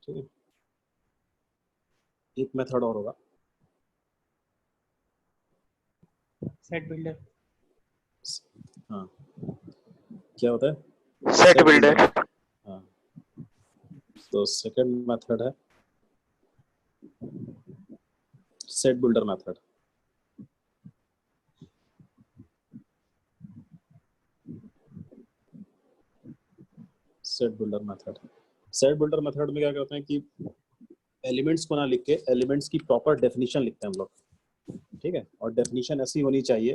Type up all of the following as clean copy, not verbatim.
ठीक है, एक मेथड और होगा सेट बिल्डर। हाँ, क्या होता है? Set builder. हाँ, तो सेकंड मेथड है set builder method. Set builder method में क्या करते हैं कि एलिमेंट्स को ना लिख के एलिमेंट्स की प्रॉपर डेफिनेशन लिखते हैं हम लोग, ठीक है। और डेफिनेशन ऐसी होनी चाहिए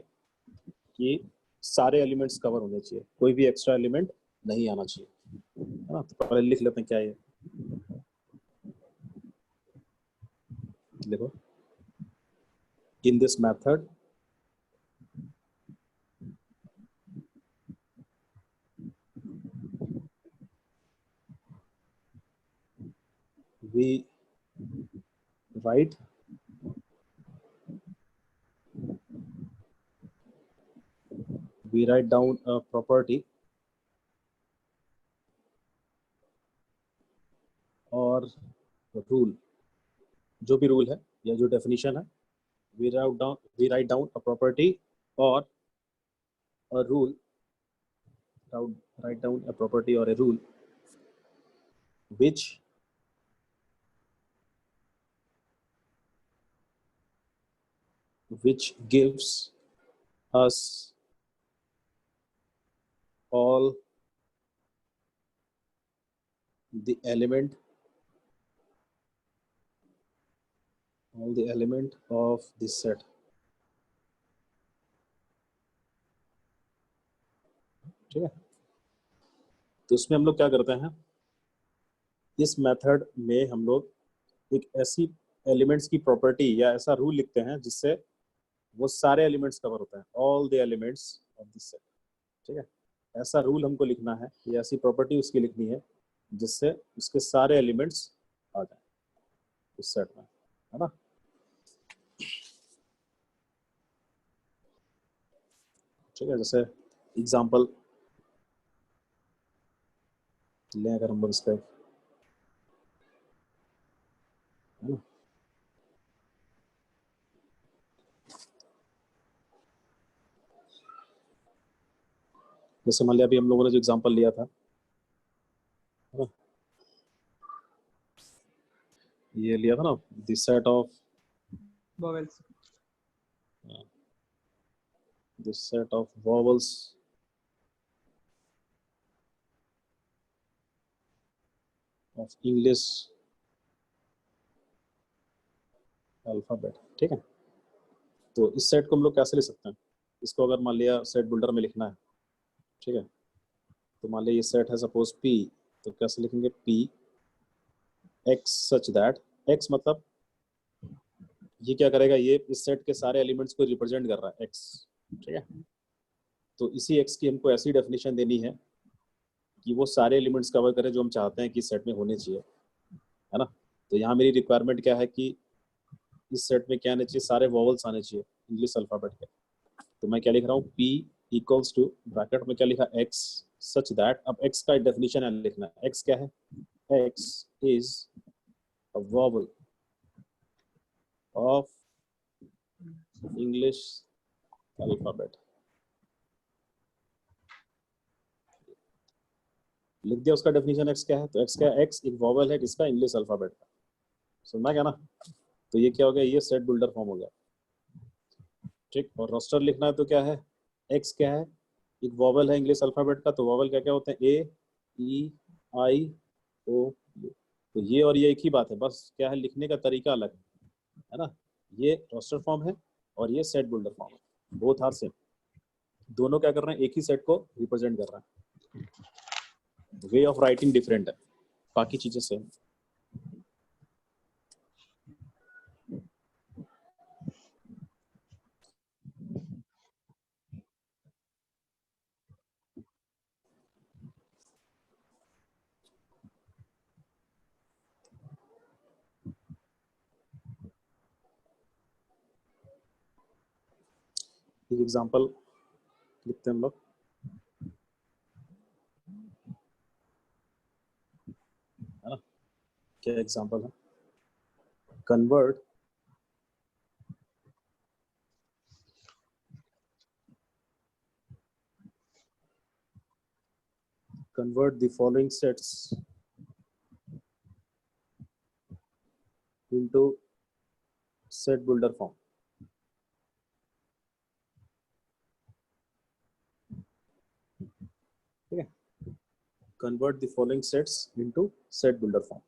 कि सारे एलिमेंट्स कवर होने चाहिए, कोई भी एक्स्ट्रा एलिमेंट नहीं आना चाहिए, है ना। तो पहले लिख लेते हैं क्या ये, देखो, in this method we write down a property और रूल, जो भी रूल है या जो डेफिनेशन है, we write down a property or a rule, write down a property or a rule which gives us all the element of this set, ठीक है। तो इसमें हम लोग क्या करते हैं, इस मेथड में हम लोग एक ऐसी एलिमेंट्स की प्रॉपर्टी या ऐसा रूल लिखते हैं जिससे वो सारे एलिमेंट्स कवर होता है, all the elements of this set, ठीक है। ऐसा रूल हमको लिखना है या ऐसी प्रॉपर्टी उसकी लिखनी है जिससे उसके सारे एलिमेंट्स आ जाए इस सेट में, है ना। ठीक है, जैसे एग्जांपल लें अगर हम लोग इसका, है ना। जैसे मान लिया अभी हम लोगों ने जो एग्जांपल लिया था, है ना, ये लिया था ना, the set of vowels, the set of vowels of English alphabet, ठीक है। तो इस सेट को हम लोग कैसे ले सकते हैं, इसको अगर मान लिया सेट बिल्डर में लिखना है, ठीक है। तो मान लिया ये सेट है सपोज P, तो कैसे लिखेंगे, P X such that, X मतलब ये क्या करेगा, ये इस सेट के सारे एलिमेंट्स को रिप्रेजेंट कर रहा है X, ठीक है। तो इसी X की हमको ऐसी डेफिनेशन देनी है कि वो सारे एलिमेंट्स कवर करे जो हम चाहते हैं कि सेट में होने चाहिए, है ना। तो यहाँ मेरी रिक्वायरमेंट क्या है कि इस सेट में क्या आने चाहिए, सारे वॉवल्स आने चाहिए इंग्लिश अल्फाबेट के। तो मैं क्या लिख रहा हूँ, P इक्वल्स टू ब्रैकेट में क्या लिखा, X सच दैट, अब X का डेफिनेशन है लिखना है, X क्या है, X is a vowel of English alphabet. लिख दिया उसका डेफिनेशन, X क्या है, तो X क्या है, X एक वॉवल है किसका, इंग्लिश अल्फाबेट का, सुनना क्या ना। तो ये क्या हो गया, ये सेट बिल्डर फॉर्म हो गया, ठीक। और रोस्टर लिखना है तो क्या है, X क्या है, एक वॉवल है इंग्लिश अल्फाबेट का, तो वॉवल क्या क्या होते हैं, A E I O U। तो ये और ये एक ही बात है, बस क्या है, लिखने का तरीका अलग है ना। ये रोस्टर फॉर्म है और ये सेट बिल्डर फॉर्म है, बोथ आर सेम, दोनों क्या कर रहे हैं, एक ही सेट को रिप्रेजेंट कर रहे हैं, वे ऑफ राइटिंग डिफरेंट है, बाकी चीजें सेम। एक एग्जांपल लिखते हैं हम लोग, है ना। क्या एग्जांपल है? Convert the following sets into set builder form. ठीक है, convert the following sets into set builder form.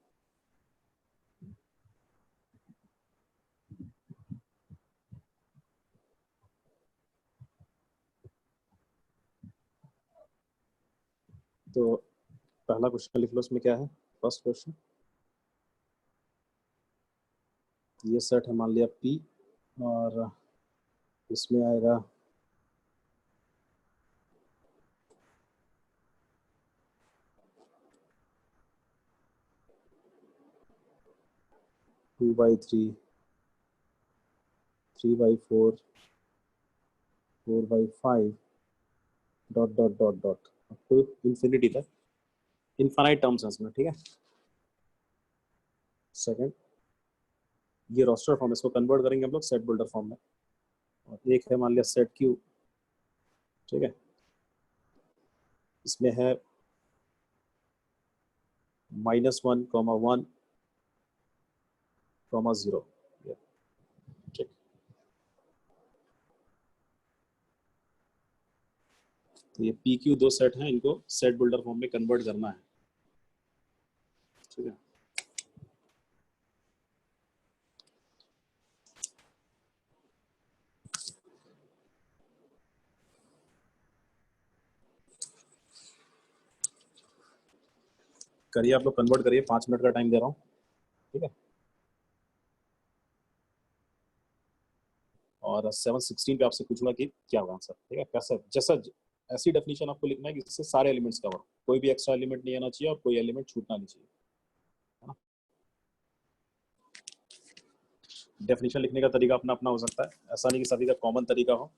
तो पहला क्वेश्चन लिख लो, उसमें क्या है? फर्स्ट क्वेश्चन, ये सेट है मान लिया P और इसमें आएगा 2/3, 3/4, 4/5 dot dot dot dot up to infinity तक, इनफाइनाइट टर्म्स हैं इसमें। ठीक है, सेकंड, ये रोस्टर फॉर्म, इसको कन्वर्ट करेंगे हम लोग सेट बिल्डर फॉर्म में। और एक है मान लिया सेट क्यू। ठीक है, इसमें है -1, 1, 0। ठीक, तो ये पी क्यू दो सेट हैं, इनको सेट बिल्डर फॉर्म में कन्वर्ट करना है। ठीक है, करिए आप लोग, कन्वर्ट करिए, 5 मिनट का टाइम दे रहा हूँ। ठीक है, और 7:16 पे आपसे पूछूंगा कि क्या होगा आंसर। ठीक है, कैसे, जैसा ऐसी डेफिनेशन आपको लिखना है कि जिससे सारे एलिमेंट्स कवर, कोई भी एक्स्ट्रा एलिमेंट नहीं आना चाहिए और कोई एलिमेंट छूटना नहीं चाहिए, है ना। डेफिनेशन लिखने का तरीका अपना अपना हो सकता है, ऐसा नहीं कि सभी का कॉमन तरीका हो।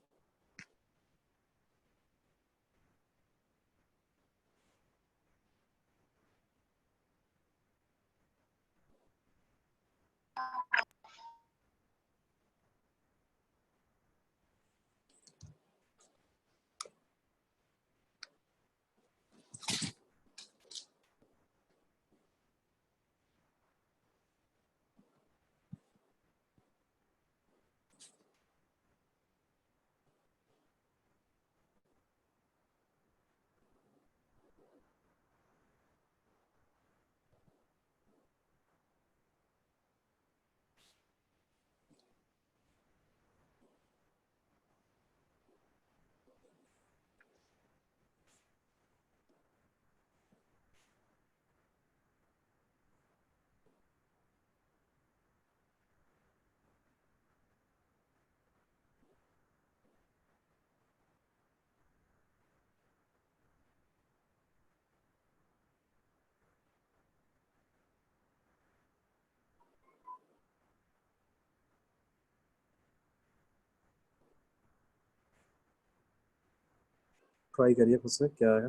ट्राई करिए खुद से क्या है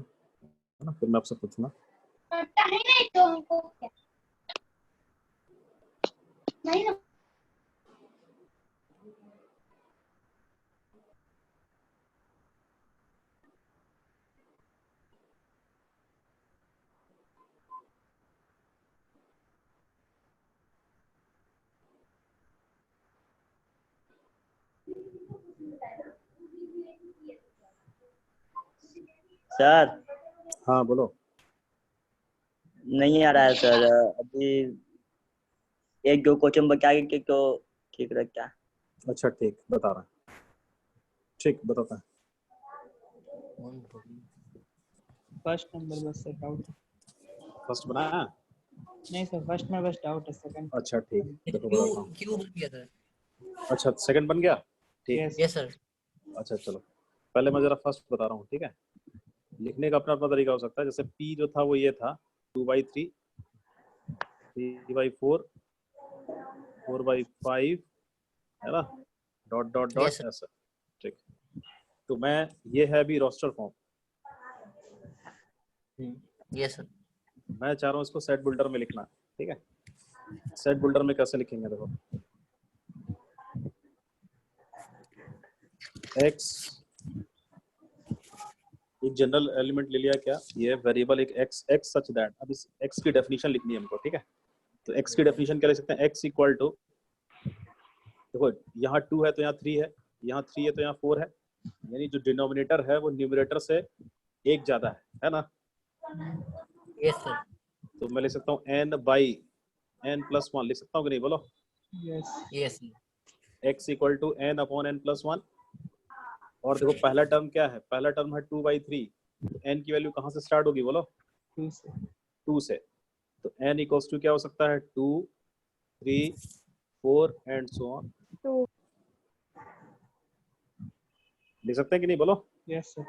ना, फिर मैं आपसे पूछूंगा। सर हाँ बोलो। नहीं आ रहा है सर, अभी एक दो क्वेश्चन बचा के तो ठीक रहता है। अच्छा ठीक, बता रहा है, ठीक बताता है। फर्स्ट नंबर बस सर डाउट। फर्स्ट बनाया है? नहीं सर, फर्स्ट में बस डाउट है, सेकंड। अच्छा ठीक, देखो क्यों बताता हूँ। क्यों बन गया था? अच्छा सेकंड बन गया, ठीक। Yes yes sir. अच्छा चलो, पहले मैं जरा फर्स्ट बता रहा हूँ। ठीक है, लिखने का अपना अपना तरीका हो सकता है। जैसे P जो था वो ये था 2/3, 3/4, 4/5, है ना, dot dot yes dot sir. ऐसा। ठीक, तो मैं, ये है अभी रोस्टर फॉर्म, यस सर। मैं चाह रहा हूँ इसको सेट बिल्डर में लिखना है। ठीक है, सेट बिल्डर में कैसे लिखेंगे देखो, x एक जनरल एलिमेंट ले लिया, क्या ये वेरिएबल एक x सच दैट, अब इस x की डेफिनेशन लिखनी है हमको, ठीक है। तो x की डेफिनेशन क्या लिख सकते हैं, x इक्वल टू, देखो यहाँ 2 है तो यहाँ 3 है, यहाँ 3 है तो यहाँ 4 है, यानी जो डिनोमिनेटर है वो न्यूमरेटर से एक ज्यादा है ना। Yes sir. तो मैं लिख सकता हूँ n बाई n+1 लिख सकता हूँ कि नहीं, बोलो। Yes yes x equal to n upon n+1, और देखो पहला टर्म क्या है, पहला टर्म है 2/3, तो n की वैल्यू कहाँ से स्टार्ट होगी बोलो, 2 से 2 से। तो n इक्वल्स टू क्या हो सकता है, 2, 3, 4 एंड सो ऑन, लिख सकते हैं कि नहीं बोलो। यस सर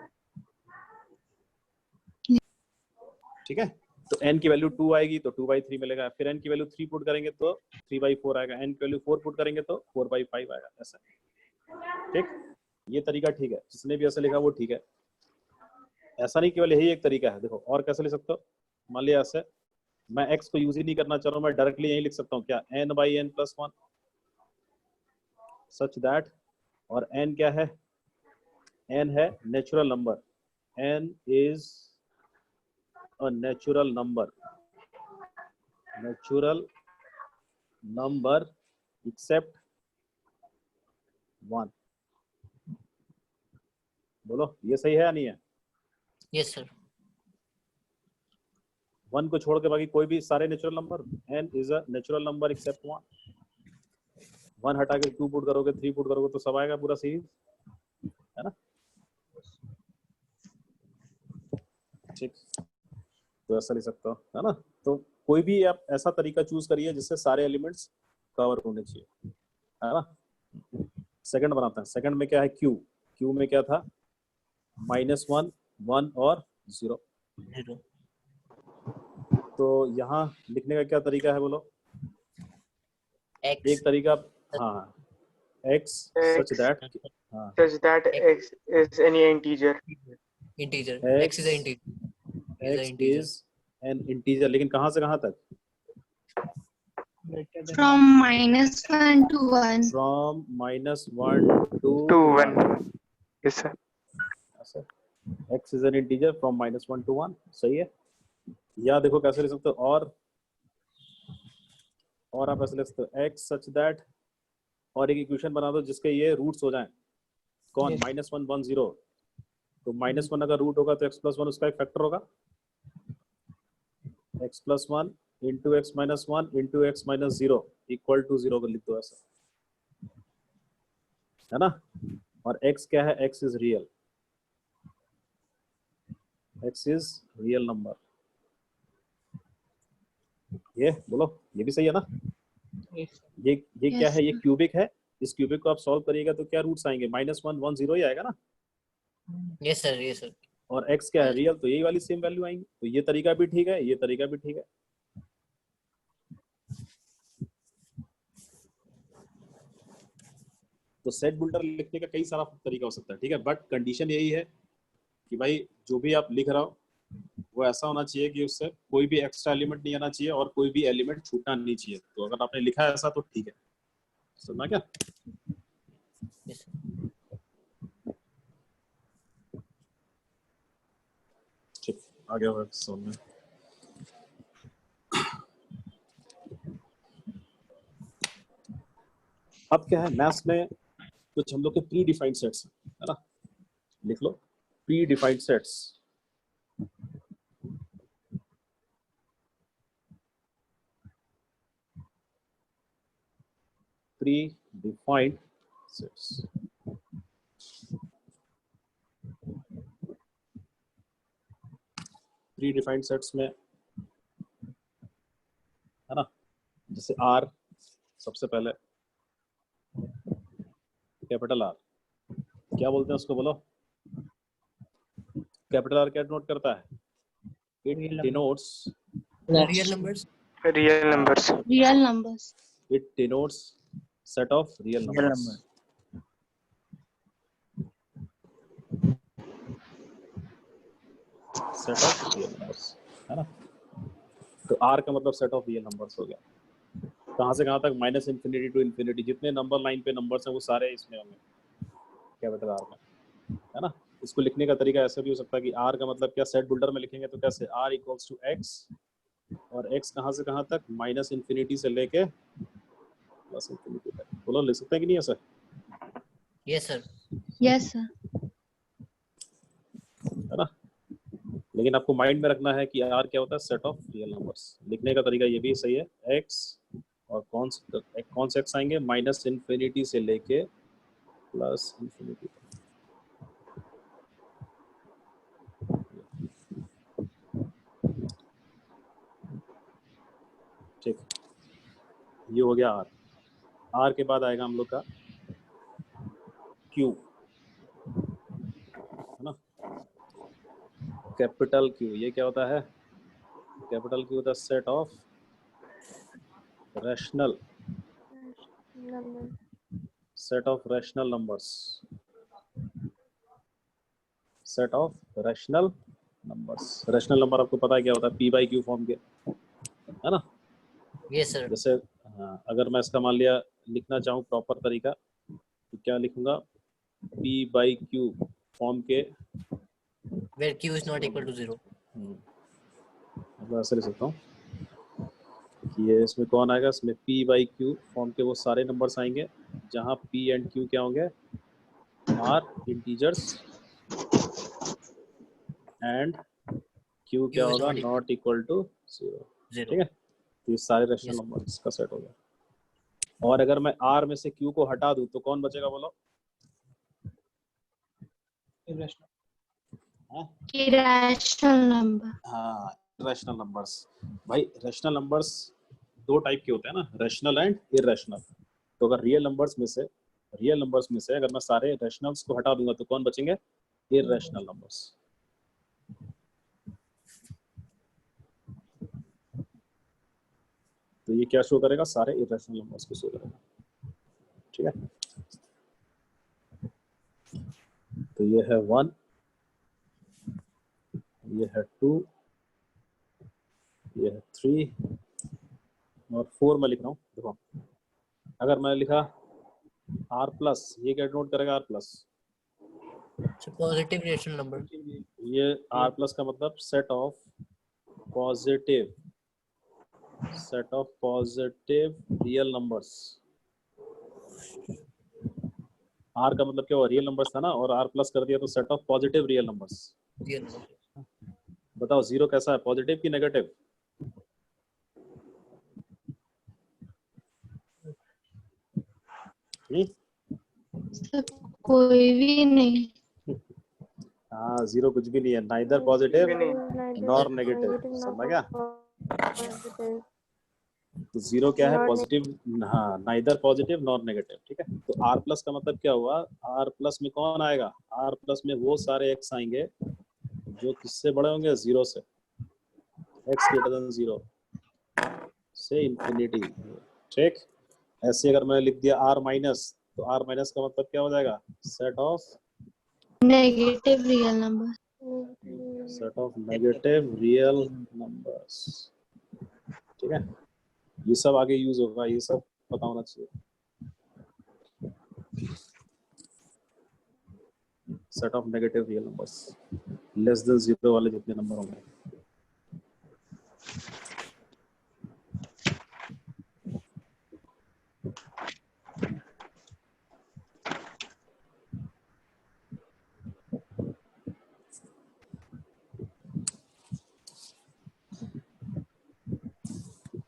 ठीक है, तो n की वैल्यू 2 आएगी तो 2/3 मिलेगा, फिर n की वैल्यू 3 पुट करेंगे तो 3/4 आएगा, n की वैल्यू 4 पुट करेंगे तो 4/5 आएगा, ऐसा। ठीक, ये तरीका ठीक है, जिसने भी ऐसा लिखा वो ठीक है। ऐसा नहीं केवल यही एक तरीका है, देखो और कैसे लिख सकते हो, मान लिया ऐसे, मैं x को यूज ही नहीं करना चाह रहा हूँ, मैं डायरेक्टली यही लिख सकता हूँ क्या, n/n+1 सच दैट, और n क्या है, n है natural number, n is a natural number except 1। बोलो ये सही है या नहीं है, यस सर। 1 को छोड़ के बाकी कोई भी सारे natural number, n is a natural number except 1। 1 हटा के 2 पुट करोगे, 3 पुट करोगे तो सब आएगा पूरा सीरीज, है ना। ठीक, तो ऐसा लिख सकते हो, है ना। तो कोई भी आप ऐसा तरीका चूज करिए जिससे सारे एलिमेंट्स कवर होने चाहिए, है ना। सेकंड बनाते हैं, सेकंड में क्या है, क्यू में क्या था, -1, 1 और 0। 0 तो यहाँ लिखने का क्या तरीका है बोलो, x एक तरीका, हाँ x सच दैट, हाँ such that x is any integer. integer x is a x integer is an integer, लेकिन कहाँ से कहाँ तक, greater than From -1 to 1. from -1 to To 1। 1. Yes sir. ऐसे x is an integer from -1 to 1, सही है। या देखो कैसे लिख सकते हो, और आप ऐसे लिख सकते हो x such that, और एक इक्वेशन बना दो जिसके ये रूट्स हो जाएं, कौन, Yes. -1, 1, 0। तो -1 अगर रूट होगा तो x+1 उसका एक फैक्टर होगा, x+1 into x-1 into x-0 equal to 0 को लिख दो ऐसा, है ना। और x क्या है, x इज रियल नंबर, ये बोलो ये भी सही है ना। yes ये Yes, क्या है, ये sir. क्यूबिक है, इस क्यूबिक को आप सॉल्व करिएगा तो क्या रूट्स आएंगे, -1, 1, 0 ही आएगा ना। yes sir और x क्या है, रियल, तो यही वाली सेम वैल्यू आएंगी। तो ये तरीका भी ठीक है, ये तरीका भी ठीक है। तो सेट बिल्डर लिखने का कई सारा तरीका हो सकता है, ठीक है, बट कंडीशन यही है कि भाई जो भी आप लिख रहा हो वो ऐसा होना चाहिए कि उससे कोई भी एक्स्ट्रा एलिमेंट नहीं आना चाहिए और कोई भी एलिमेंट छूटना नहीं चाहिए। तो अगर आपने लिखा है ऐसा तो ठीक है, सुनना क्या। yes sir ठीक, आगे और समझ में। अब क्या है, मैथ्स में कुछ हम लोग के प्री डिफाइंड सेट्स है ना, लिख लो predefined sets. Predefined sets, predefined sets में है ना, जैसे आर, सबसे पहले कैपिटल आर, क्या बोलते हैं उसको बोलो, कैपिटल आर क्या डिनोट करता है, it Real number. Denotes, real numbers Real numbers. Real numbers. it denotes set of real numbers, set of real numbers, है ना। तो R का मतलब set of real numbers हो गया। कहाँ से कहाँ तक, माइनस इन्फिनिटी टू इन्फिनिटी, जितने नंबर लाइन पे नंबर्स हैं वो सारे इसमें होंगे कैपिटल आर में, है ना। इसको लिखने का तरीका ऐसा भी हो सकता है कि आर का मतलब क्या, सेट बिल्डर में लिखेंगे तो कैसे, आर इक्वल्स टू एक्स, और एक्स कहाँ से कहाँ तक, माइनस इन्फिनिटी से लेके प्लस इन्फिनिटी तक। बोलो लिख सकते हैं कि नहीं ऐसा? Yes, sir. Yes, sir. है ना। लेकिन आपको माइंड में रखना है कि आर क्या होता है, सेट ऑफ रियल नंबर्स। लिखने का तरीका ये भी सही है, एक्स और कौन से एक्स आएंगे, माइनस इन्फिनिटी से लेके प्लस इन्फिनिटी तक। ठीक, ये हो गया आर। आर के बाद आएगा हम लोग का क्यू, है ना। कैपिटल क्यू, ये क्या होता है, कैपिटल क्यू होता है set of rational numbers, set of rational numbers. Rational number आपको पता है क्या होता है, पी बाई क्यू फॉर्म के, है ना। Yes, sir. जैसे हाँ, अगर मैं इसका मान लिया लिखना चाहूँ प्रॉपर तरीका तो क्या लिखूंगा, पी बाई क्यू फॉर्म के, Where Q is not equal to 0. मतलब ऐसे लिख सकता हूँ कि ये इसमें कौन आएगा, इसमें पी बाई क्यू फॉर्म के वो सारे नंबर्स आएंगे जहाँ पी एंड क्यू क्या होंगे, आर इंटीजर्स, एंड क्यू क्या Q is होगा, not equal not equal to 0। to 0. ठीक है, तो ये सारे रैशनल Yes. नंबर्स का सेट हो गया। और अगर मैं आर में से क्यू को हटा दूं तो कौन बचेगा, बोलो? irrational. Irrational number. हाँ, रैशनल नंबर्स। भाई रैशनल नंबर्स दो टाइप के होते हैं ना, रैशनल एंड इररेशनल। तो अगर रियल नंबर्स में से अगर मैं सारे रैशनल्स को हटा दूंगा तो कौन बचेंगे, इररेशनल नंबर्स। तो ये क्या शो करेगा, सारे इररेशनल नंबर्स को शो करेगा। ठीक है, तो ये है 1, ये है 2, ये है 3 और 4 मैं लिख रहा हूँ। देखो अगर मैं लिखा आर प्लस, ये क्या डिनोट करेगा, R plus, So positive rational number. ये आर प्लस का मतलब set of positive real numbers. R का मतलब क्या हुआ, रियल नंबर्स था ना, और आर प्लस कर दिया तो set of positive real numbers. Real number. बताओ जीरो कैसा है, पॉजिटिव की नेगेटिव? सर कोई भी नहीं। हाँ, जीरो कुछ भी नहीं है, नाइदर पॉजिटिव नॉर नेगेटिव, समझ गया। तो जीरो क्या है, पॉजिटिव, हाँ, नाइदर पॉजिटिव नॉर नेगेटिव। ठीक है, तो आर प्लस का मतलब क्या हुआ, आर प्लस में कौन आएगा, आर प्लस में वो सारे एक्स आएंगे जो किससे बड़े होंगे, जीरो से, एक्स ग्रेटर देन जीरो से इंफिनिटी। ठीक, ऐसे अगर मैंने लिख दिया आर माइनस, तो आर माइनस का मतलब क्या हो जाएगा, set of negative real number. Numbers. ठीक है, ये सब आगे यूज होगा, ये सब पता होना चाहिए। Set of negative real numbers, less than zero वाले जितने नंबर होंगे।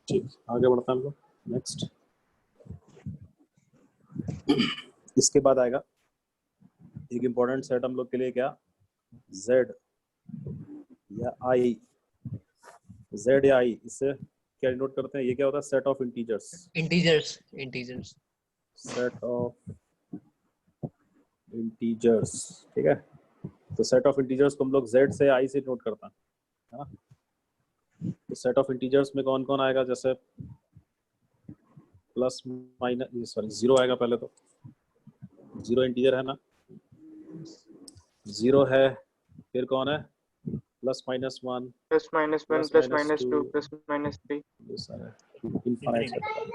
ठीक, आगे बढ़ता हम लोग नेक्स्ट। इसके बाद आएगा एक इम्पोर्टेंट सेट हम लोग के लिए, क्या, Z या I, Z या I, इससे क्या डिनोट करते हैं, ये क्या होता है, set of integers. Integers. Set of integers. ठीक है, तो सेट ऑफ इंटीजर्स को हम लोग Z से I से नोट करते हैं, है ना। तो सेट ऑफ इंटीजर्स में कौन कौन आएगा, जैसे प्लस माइनस, सॉरी जीरो आएगा पहले, तो जीरो इंटीजर है ना, जीरो है, फिर कौन है, plus minus 1 plus minus 1 plus plus minus minus 2 2 plus minus 3 ये सारे इनफाइनाइट सेट होता है,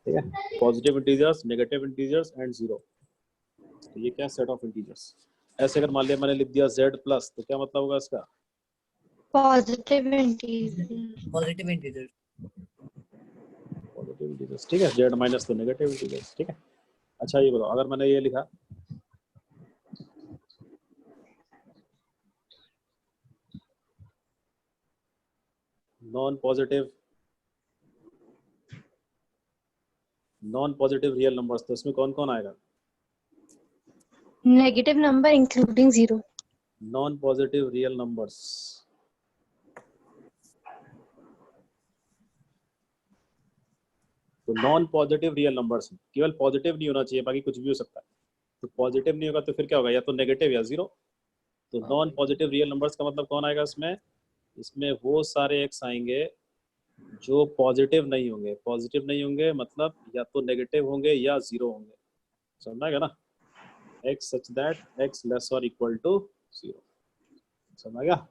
ठीक है। Positive integers, negative integers and zero, तो ये क्या सेट ऑफ इंटीजर्स। ऐसे अगर मान लिया मैंने लिख दिया z प्लस, तो क्या मतलब होगा इसका? Positive integer. Positive integers. Positive integers, ठीक है। z माइनस तो नेगेटिव इंटीजर्स, ठीक है। अच्छा ये बताओ, अगर मैंने ये लिखा नॉन पॉजिटिव रियल नंबर्स, तो इसमें कौन कौन आएगा? Negative number including zero. Non positive real numbers, तो नॉन पॉजिटिव रियल नंबर्स केवल पॉजिटिव नहीं होना चाहिए, बाकी कुछ भी हो सकता है। तो पॉजिटिव नहीं होगा तो फिर क्या होगा? या तो नेगेटिव या जीरो। तो नॉन पॉजिटिव रियल नंबर्स का मतलब कौन आएगा इसमें? इसमें वो सारे एक्स आएंगे जो पॉजिटिव नहीं होंगे। पॉजिटिव नहीं होंगे मतलब या तो नेगेटिव होंगे या जीरो होंगे, समझ गया ना? X such that x less और इक्वल टू जीरो, समझ गया?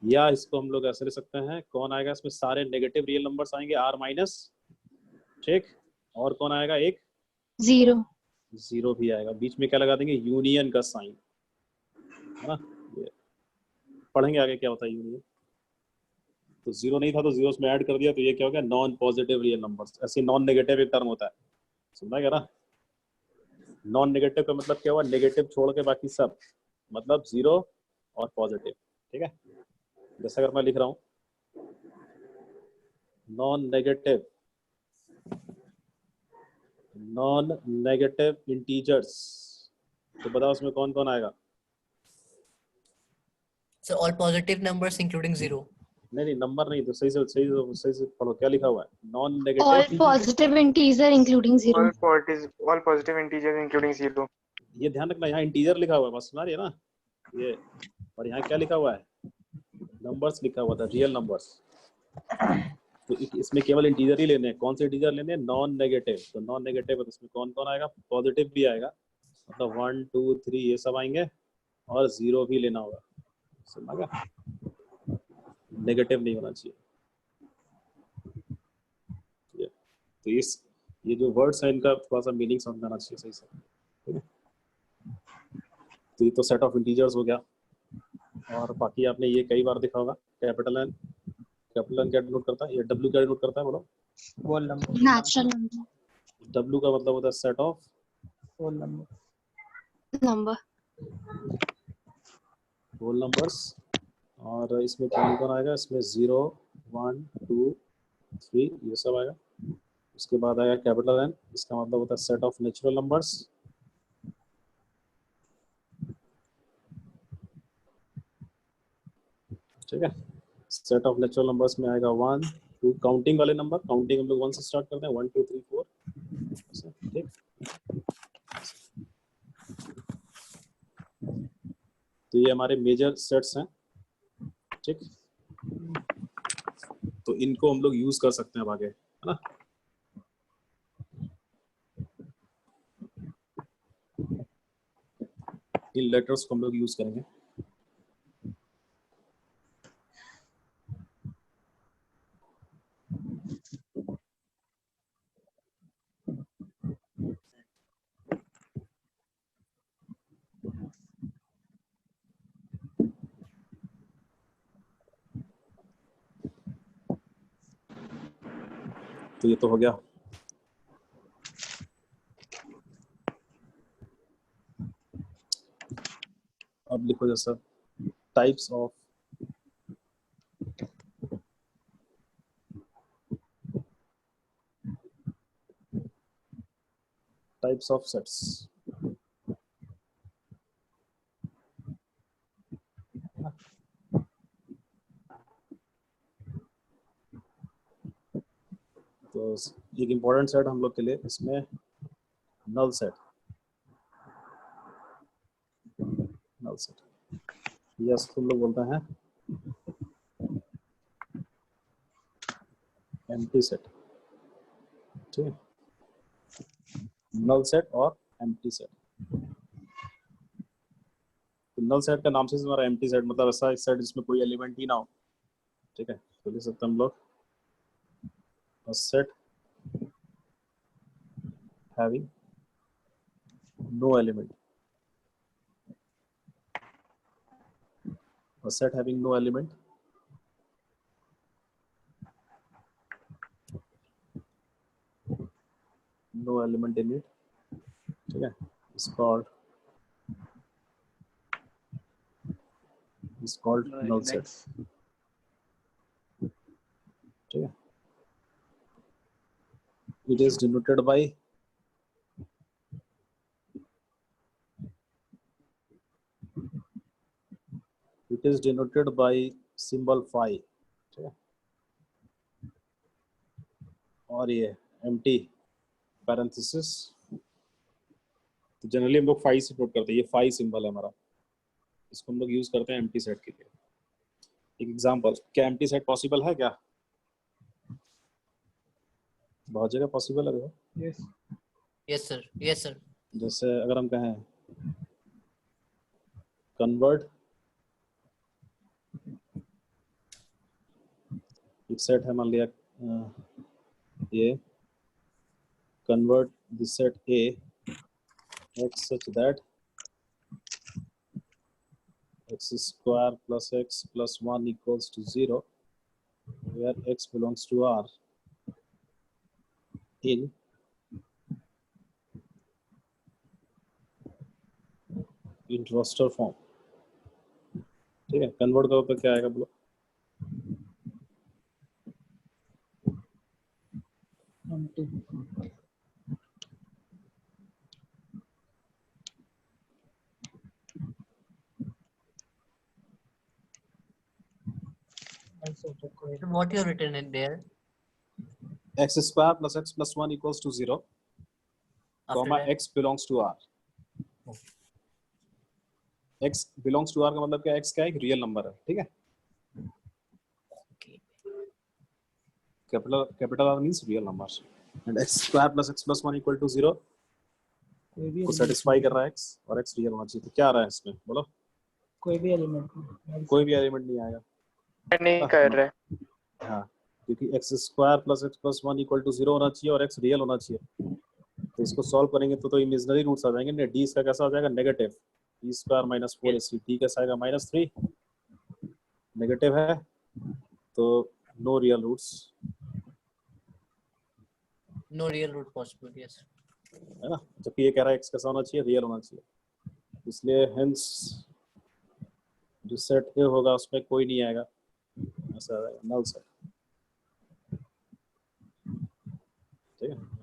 या इसको हम लोग ऐसे ले सकते हैं, कौन आएगा इसमें? सारे नेगेटिव रियल नंबर्स आएंगे आर माइनस, ठीक। और कौन आएगा? एक Zero. जीरो भी आएगा। बीच में क्या लगा देंगे? यूनियन का साइन, है ना? ये पढ़ेंगे आगे क्या होता है यूनियन। तो जीरो नहीं था तो जीरो में ऐड कर दिया, तो ये क्या हो गया? Non positive real numbers. ऐसे नॉन नेगेटिव एक टर्म होता है, समझा गया ना? नॉन नेगेटिव का मतलब क्या हुआ? नेगेटिव छोड़ के बाकी सब, मतलब जीरो और पॉजिटिव, ठीक है। जैसे अगर मैं लिख रहा हूँ नॉन नेगेटिव इंटीजर्स, तो बताओ उसमें कौन कौन आएगा? So all positive numbers including zero. नहीं नंबर नहीं, तो सही से पढ़ो क्या लिखा हुआ है। Non All negative, positive integer including zero. all positive integers including 0 ये ध्यान रखना, यहाँ इंटीजर लिखा हुआ है, बस सुना रही है ना ये, और यहाँ क्या लिखा हुआ है? नंबर्स लिखा हुआ था, रियल नंबर्स। तो इसमें केवल इंटीजर ही लेने हैं। कौन से इंटीजर लेने हैं? Non negative. तो नॉन नेगेटिव तो इसमें कौन कौन आएगा? पॉजिटिव भी आएगा, मतलब 1 2 3 ये सब आएंगे, और जीरो भी लेना होगा, समझ गया? नेगेटिव नहीं होना चाहिए। तो ये जो वर्ड्स है इनका थोड़ा सा मीनिंग समझ आना चाहिए सही से, ठीक है। तो ये तो सेट ऑफ इंटीजर्स हो गया, और बाकी आपने ये कई बार देखा होगा, कैपिटल एन क्या डिनोट करता है? ये डब्ल्यू क्या डिनोट करता है? बोलो। whole number, Natural number. W का मतलब होता है set of whole number. Number. Whole numbers. और इसमें कौन कौन आएगा? इसमें 0 1 2 3 ये सब आएगा। उसके बाद आएगा कैपिटल एन, इसका मतलब होता है सेट ऑफ नेचुरल नंबर्स। ठीक है, सेट ऑफ नेचुरल नंबर्स में आएगा 1 2, काउंटिंग वाले नंबर। काउंटिंग हम लोग 1 से स्टार्ट करते हैं, 1 2 3 4, ठीक। तो ये हमारे मेजर सेट्स हैं, ठीक। तो इनको हम लोग यूज कर सकते हैं अब आगे, है ना? इन लेटर्स को हम लोग यूज करेंगे। तो ये तो हो गया। अब लिखो जैसा टाइप्स ऑफ सेट्स। तो एक इम्पोर्टेंट सेट हम लोग के लिए इसमें नल सेट, यस तुम लोग बोलते हैं एम्प्टी सेट, ठीक है। नल सेट और एम्प्टी सेट। तो नल सेट का नाम से हमारा एम्प्टी सेट, मतलब ऐसा एक सेट जिसमें कोई एलिमेंट ही ना हो, ठीक है। तो लिख सकते हैं हम लोग set having no element, set having no element in it, ठीक है, is called null set, ठीक है। It is denoted by symbol phi, ठीक है। और ये empty parenthesis, तो जनरली हम लोग phi से नोट करते हैं, ये phi सिंबल है हमारा, इसको हम लोग यूज करते हैं empty set के लिए। एक एग्जांपल, क्या empty set पॉसिबल है क्या? बहुत जगह पॉसिबल है देखो। Yes. Yes, sir. Yes, sir. जैसे अगर हम कहें कन्वर्ट एक सेट है, मान लिया ये convert the set A x such that x square plus x plus 1 equals to 0, where x belongs to R in roster form, ठीक है। कन्वर्ट करो तो क्या आएगा बोलो? Empty. Also, check it. So what you have written in there? x square plus x plus 1 equals to 0, After comma that, x belongs to R. x belongs to R का मतलब क्या है? x क्या एक रियल नंबर है, ठीक है। okay. Capital R means real number, and x square plus x plus 1 equal to 0 कोई भी को element सेटिस्फाई कर रहा है x, और x रियल होना चाहिए। तो क्या आ रहा है इसमें बोलो? कोई भी एलिमेंट कोई भी एलिमेंट नहीं आएगा, नहीं कर रहा है। हाँ, क्योंकि x square plus x plus 1 equal to 0 होना चाहिए और x रियल होना चाहिए। तो इसको सॉल्व करेंगे तो इमेजिनरी रूट्स आ जाएंगे। d इसका कैसा हो जाएगा? Negative, d square minus 4ac, d कैसा आएगा? -3, नेगेटिव है तो no real roots, No real root possible. Yes. है ना। जबकि ये कह रहा है x कैसा होना चाहिए? रियल होना चाहिए। इसलिए हेंस जो सेट ए होगा उसमें कोई नहीं आएगा, ऐसा आएगा नल सेट, ठीक है।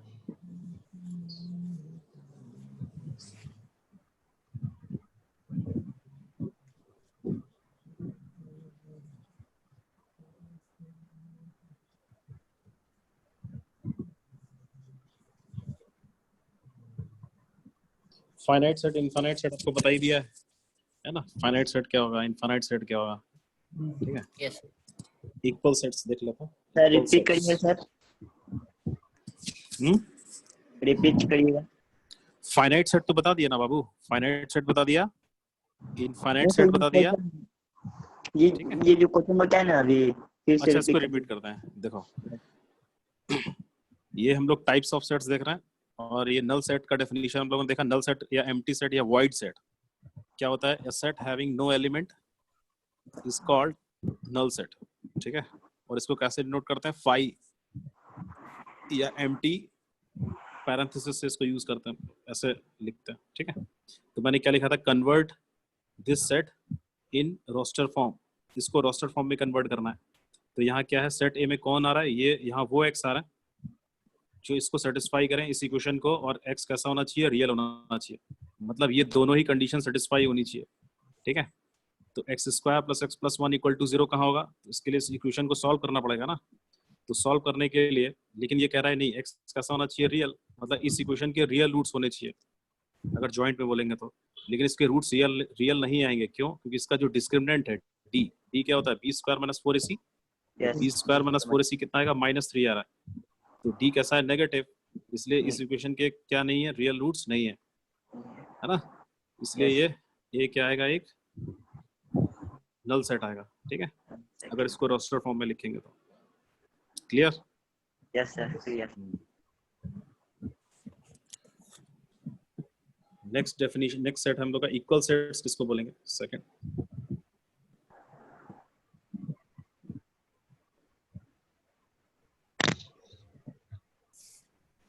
फाइनाइट सेट, इनफाइनाइट सेट आपको बता ही दिया है ना। फाइनाइट सेट क्या होगा, इनफाइनाइट सेट क्या होगा, ठीक है। Yes. इक्वल सेट्स देख लेते हैं। सर रिपीट करिए सर, रिपीट करिएगा। फाइनाइट सेट तो बता दिया ना बाबू, फाइनाइट सेट बता दिया, इनफाइनाइट सेट बता दिया। ये जो क्वेश्चन बताया ना अभी, फिर से अच्छा, इसको रिपीट रिपीट करते हैं। देखो, ये हम लोग टाइप्स ऑफ सेट्स देख रहे हैं, और ये नल सेट का डेफिनेशन हम लोगों ने देखा। नल सेट या एम्प्टी सेट या वॉइड सेट क्या होता है? A set having no element is called null set, ठीक है। और इसको कैसे डिनोट करते हैं? फाई या एम्प्टी पैरेंथेसिस से इसको यूज करते हैं, ऐसे लिखते हैं, ठीक है। तो मैंने क्या लिखा था? Convert this set in roster form, इसको रोस्टर फॉर्म में कन्वर्ट करना है। तो यहाँ क्या है? सेट ए में कौन आ रहा है? ये यहाँ वो एक्स आ रहा है जो इसको सेटिस्फाई करें, इस इक्वेशन को, और एक्स कैसा होना चाहिए? रियल होना चाहिए। मतलब ये दोनों ही कंडीशन सेटिस्फाई होनी चाहिए, ठीक है। तो x square plus x plus 1 equal to 0 कहाँ होगा? तो इसके लिए इस इक्वेशन को सॉल्व करना पड़ेगा ना। तो सॉल्व करने के लिए, लेकिन ये कह रहा है नहीं, एक्स कैसा होना चाहिए? रियल, मतलब इस इक्वेशन के रियल रूट्स होने चाहिए अगर जॉइंट में बोलेंगे तो। लेकिन इसके रूट्स रियल नहीं आएंगे, क्यों? क्योंकि इसका जो डिस्क्रिमिनेंट है डी क्या होता है? B square minus 4ac, B square minus 4ac कितना आएगा? -3 आ रहा है। तो डी कैसा है? नेगेटिव, इसलिए इस इक्वेशन के क्या नहीं है? रियल रूट्स नहीं है, है ना। इसलिए ये क्या आएगा? एक नल सेट आएगा, ठीक है, अगर इसको रोस्टर फॉर्म में लिखेंगे तो। Clear? Yes sir, clear. Next definition, next set हम लोग का इक्वल सेट्स किसको बोलेंगे? सेकंड,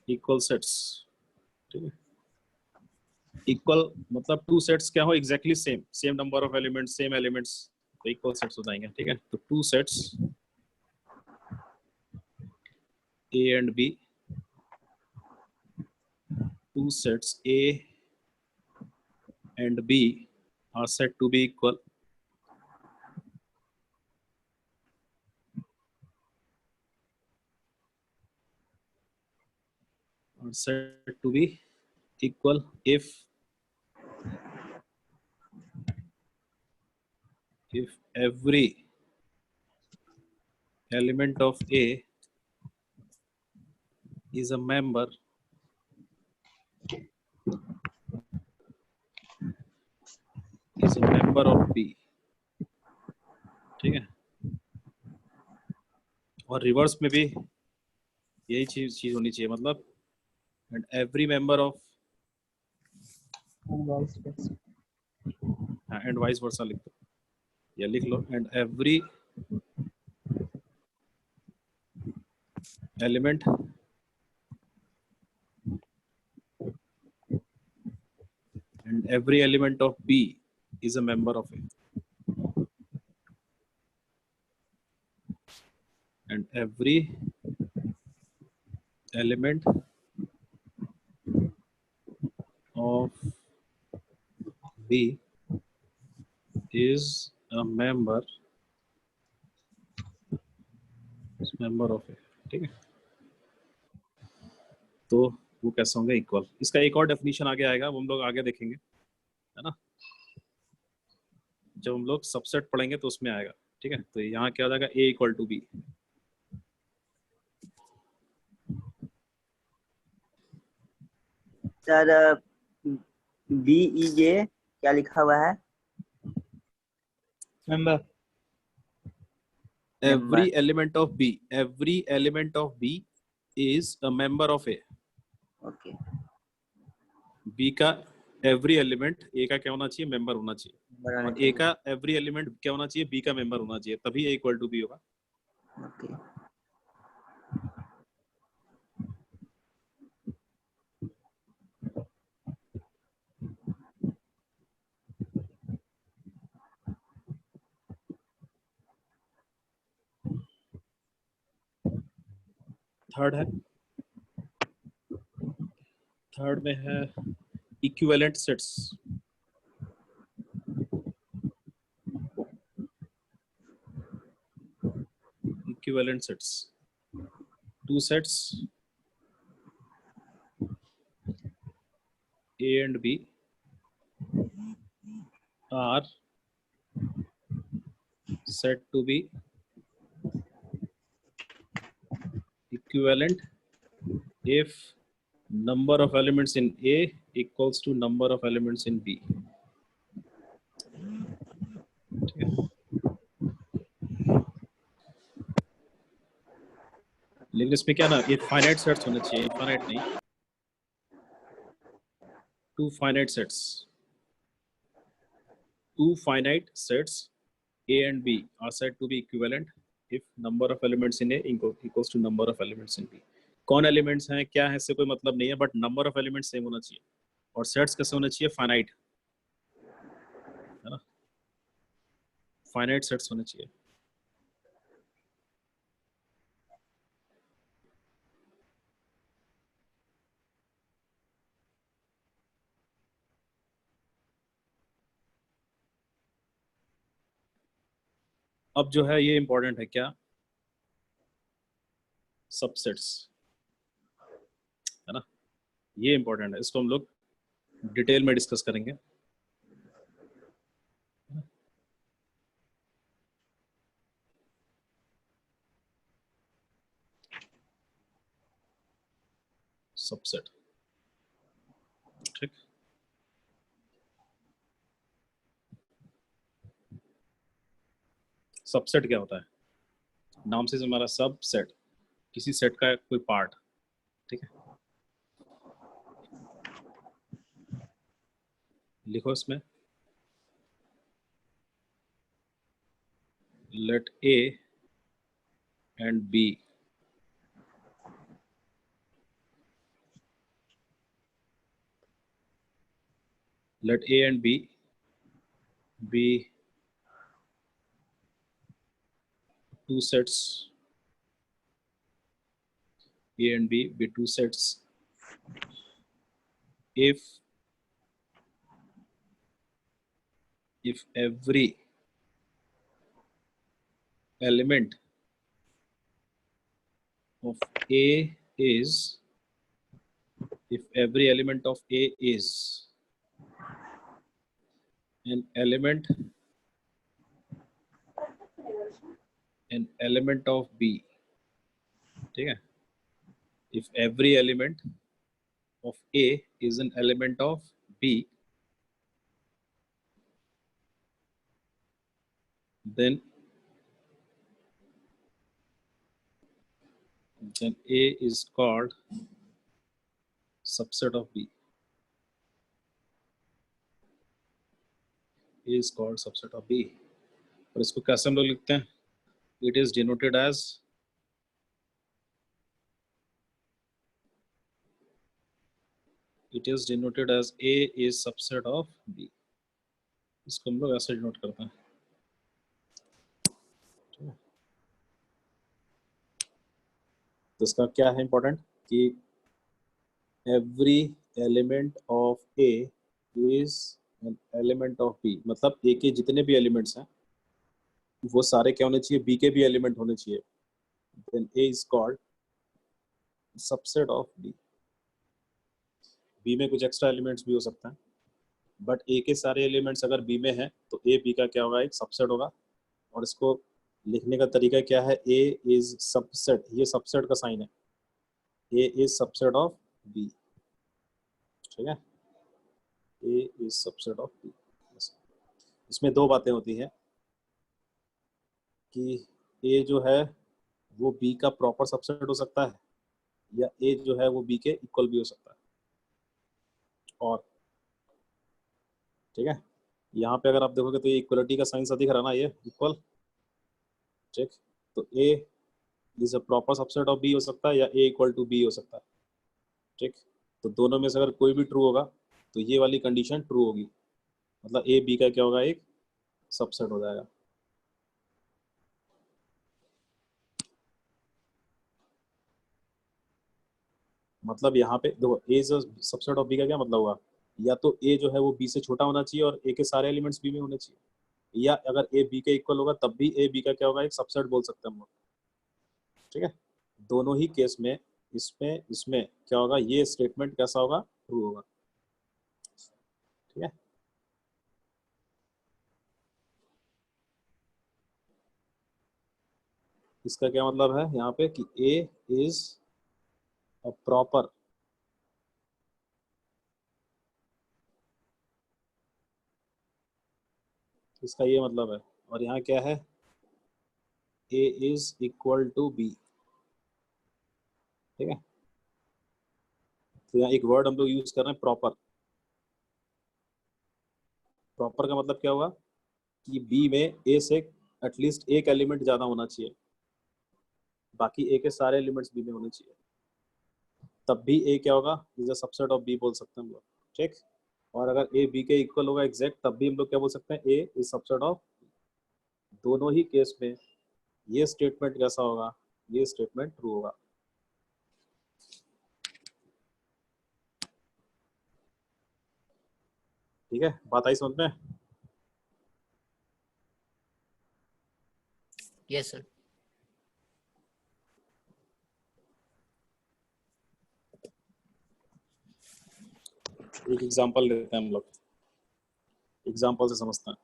इक्वल सेट्स, ठीक है। इक्वल मतलब टू सेट्स क्या हो, exactly same, same number of elements, same elements, तो इक्वल सेट्स हो जाएंगे, ठीक है। तो two sets A and B, two sets A and B are said to be equal. Are said to be equal if every element of A is a member of B, ठीक है। और reverse में भी यही चीज होनी चाहिए, मतलब and every member of, and vice versa. And vice versa लिख दो या लिख लो, and every element of B is a member of A, and every element of B is a member of A, ठीक है। तो वो कैसे होंगे इक्वल, इसका एक और डेफिनेशन आगे आएगा, वो हम लोग आगे देखेंगे, है ना, जब हम लोग सबसेट पढ़ेंगे तो उसमें आएगा, ठीक है। तो यहाँ क्या आ जाएगा, A equal to B, sir BEJ क्या लिखा हुआ है? Member. every element of B is a member of A, okay, B का एवरी एलिमेंट A का क्या होना चाहिए, मेंबर होना चाहिए, बनाना और A चाहिए। का एवरी एलिमेंट क्या होना चाहिए, B का मेंबर होना चाहिए, तभी A इक्वल टू B होगा। ओके, थर्ड में है equivalent sets, two sets A and B are said to be equivalent if number of elements in A equals to number of elements in B, ठीक है। लेकिन इसमें क्या ना, ये फाइनाइट सेट्स होने चाहिए, इनफाइनाइट नहीं, two finite sets A and B are said to be equivalent if number of elements in A equals to number of elements in B. कौन एलिमेंट्स हैं, क्या है, इससे कोई मतलब नहीं है, but number of elements same होना चाहिए, और सेट्स कैसे होने चाहिए, फाइनाइट, है ना, फाइनाइट सेट्स होने चाहिए। अब जो है ये इंपॉर्टेंट है, क्या, सबसेट्स, है ना, ये इंपॉर्टेंट है, इसको हम लोग डिटेल में डिस्कस करेंगे। सबसेट, ठीक, सबसेट क्या होता है? नाम से हमारा सब सेट, किसी सेट का कोई पार्ट, ठीक है। लिखो इसमें let A and B let A and B be two sets. A and B be two sets if every element of A is an element of B, ठीक है। If every element of A is an element of B, then A is called subset of B. A is called subset of B. और इसको कैसे हम लोग लिखते हैं? It is denoted as A is subset of B. इसको हम लोग ऐसे डिनोट करते हैं। तो इसका क्या है इंपॉर्टेंट कि every element of A is an element of B, मतलब A के जितने भी एलिमेंट्स हैं वो सारे क्या होने चाहिए? B के भी एलिमेंट होने चाहिए। Then A is called subset of B. B में कुछ एक्स्ट्रा एलिमेंट्स भी हो सकते हैं, बट A के सारे एलिमेंट्स अगर B में हैं तो A B का क्या होगा? एक सबसेट होगा। और इसको लिखने का तरीका क्या है? A is सबसेट, ये सबसेट का साइन है। A is subset of B, ठीक है। A is subset of B। इसमें दो बातें होती हैं कि A जो है वो B का प्रॉपर सबसेट हो सकता है या A जो है वो B के इक्वल भी हो सकता है। और ठीक है, यहाँ पे अगर आप देखोगे तो ये इक्वलिटी का साइन सा दिख रहा है ना, ये इक्वल, ठीक। तो A is a proper subset of B हो सकता है या A इक्वल टू B हो सकता है, ठीक। तो दोनों में से अगर कोई भी ट्रू होगा तो ये वाली कंडीशन ट्रू होगी, मतलब A B का क्या होगा? एक सबसेट हो जाएगा। मतलब यहाँ पे देखो A is a subset of B का क्या मतलब हुआ? या तो A जो है वो B से छोटा होना चाहिए और A के सारे एलिमेंट्स B में होने चाहिए, या अगर A B के इक्वल होगा तब भी A B का क्या होगा? एक सबसेट बोल सकते हैं हम लोग, ठीक है। दोनों ही केस में इसमें क्या होगा? ये स्टेटमेंट कैसा होगा? ट्रू होगा, ठीक है। इसका क्या मतलब है यहाँ पे कि A इज अ प्रॉपर इसका ये मतलब है। और यहाँ क्या है? A is equal to B, ठीक है। तो यहाँ एक वर्ड हम लोग यूज कर रहे हैं, प्रॉपर। प्रॉपर का मतलब क्या हुआ कि B में A से एटलीस्ट एक एलिमेंट ज्यादा होना चाहिए, बाकी A के सारे एलिमेंट्स B में होने चाहिए, तब भी A क्या होगा? Is a subset of B बोल सकते हैं हम लोग, ठीक। और अगर A B के इक्वल होगा एग्जैक्ट, तब भी हम लोग क्या बोल सकते हैं? A is subset of. दोनों ही केस में ये स्टेटमेंट कैसा होगा? ये स्टेटमेंट ट्रू होगा। ठीक है, बात आई समझ में? Yes, sir. एक एग्जांपल लेते हैं हम लोग, एग्जांपल से समझते हैं।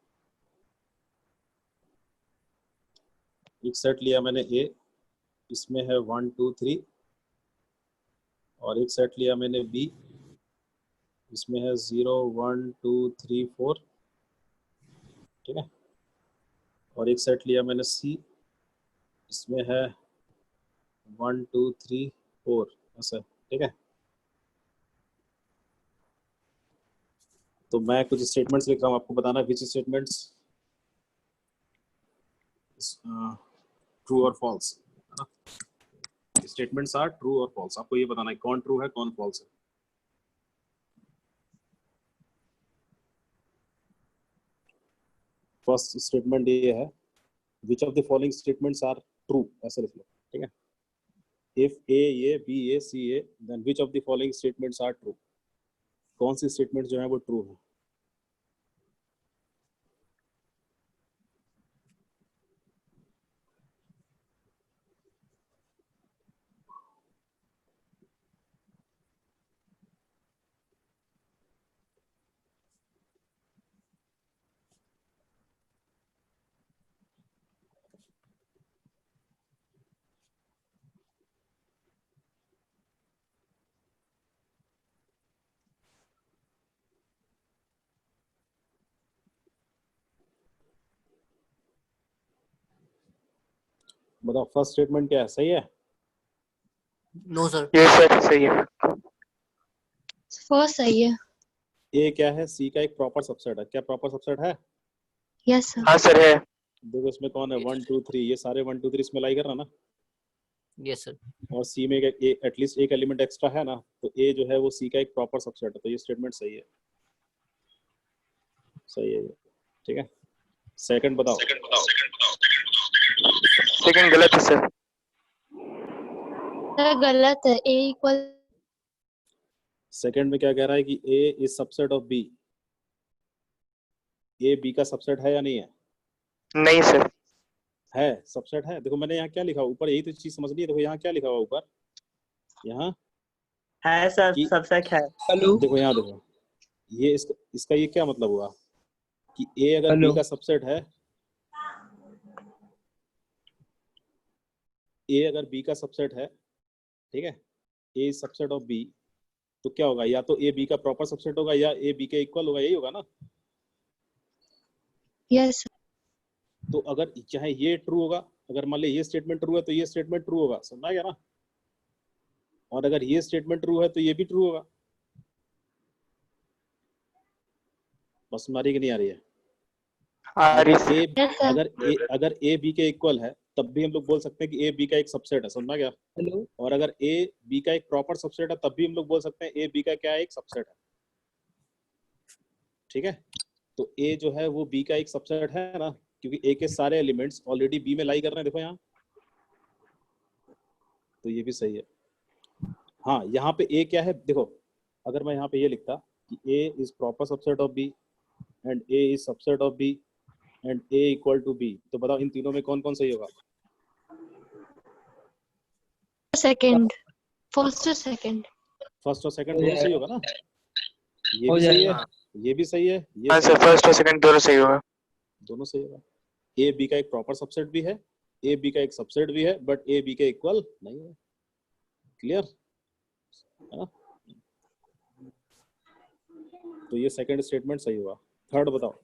एक सेट लिया मैंने A, इसमें है 1 2 3, और एक सेट लिया मैंने B, इसमें है 0 1 2 3 4, ठीक है। और एक सेट लिया मैंने सी, इसमें है 1 2 3 4 ऐसा, ठीक है। तो मैं कुछ स्टेटमेंट्स लिख रहा हूँ, आपको बताना विच स्टेटमेंट्स ट्रू और फॉल्स। स्टेटमेंट्स आर ट्रू और फॉल्स, आपको ये बताना है कौन ट्रू है कौन फॉल्स है। फर्स्ट स्टेटमेंट ये है, which of the following statements are true, ऐसे लिख लो, ठीक है। If A B A C A, then which of the following statements are true, कौन सी स्टेटमेंट जो है वो ट्रू है। बताओ फर्स्ट स्टेटमेंट क्या है, सही है। No, sir. ये सर सही है। फर्स्ट सही है। ए क्या है, सी का एक प्रॉपर सबसेट है, क्या प्रॉपर सबसेट है। Yes sir. हाँ सर है। देखो इसमें कौन है 1 2 3, ये सारे 1 2 3 इसमें लाई कर रहा ना, Yes, sir. और सी में एटलीस्ट एक एलिमेंट एक्स्ट्रा है ना, तो ए जो है वो सी का एक प्रॉपर सबसेट है, तो ये स्टेटमेंट सही है, सही है ये, ठीक है। सेकंड बताओ। सेकंड गलत है सर। सर गलत है। ए इक्वल सेकंड में क्या कह रहा है कि A is subset of B, A B का सबसेट है या नहीं है। नहीं सर। है, सबसेट है। देखो मैंने यहाँ क्या लिखा ऊपर, यही तो चीज समझनी है। देखो यहाँ क्या लिखा हुआ ऊपर, यहाँ है सर, कि- सबसेट है। हेलो देखो यहाँ देखो, ये इसका ये क्या मतलब हुआ कि ए अगर बी हेलो का सबसेट है, ए अगर बी का सबसेट है, ठीक है, ए सबसेट ऑफ बी, तो क्या होगा, या तो ए बी का प्रॉपर सबसेट होगा या ए बी के इक्वल होगा, यही होगा ना। यस तो अगर चाहे ये ट्रू होगा, अगर मान ली ये स्टेटमेंट ट्रू है तो ये स्टेटमेंट ट्रू होगा, समझा गया ना। और अगर ये स्टेटमेंट ट्रू है तो ये भी ट्रू होगा। बस हमारी की नहीं आ रही है। आ रही अगर सर। ए यस सर। अगर ए बी के इक्वल है तब भी हम लोग बोल सकते हैं कि ए बी का एक सबसेट है, समझा गया। हेलो और अगर ए बी का एक प्रॉपर सबसेट है तब भी हम लोग बोल सकते हैं ए बी का क्या है, एक सबसेट है, ठीक है। तो ए जो है वो बी का एक सबसेट है ना, क्योंकि ए के सारे एलिमेंट्स ऑलरेडी बी में लाई कर रहे हैं, देखो यहाँ, तो ये भी सही है। हाँ यहाँ पे ए क्या है, देखो अगर मैं यहाँ पे ये लिखता कि A is proper subset of B and A is subset of B and A equal to B, तो बताओ इन तीनों में कौन कौन सही होगा। सेकंड। फर्स्ट और सेकंड। फर्स्ट और सेकंड हो दोनों सही जाएगा। होगा ना, ये हो भी सही है, जाएगा। ये भी सही है, ये हाँ सही सर, है, फर्स्ट और सेकंड दोनों सही होगा। दोनों सही होगा। ए बी का एक प्रॉपर सबसेट भी है, ए बी का एक सबसेट भी है, बट ए बी के इक्वल नहीं है। क्लियर है ना। तो ये सेकंड स्टेटमेंट सही हुआ। थर्ड बताओ।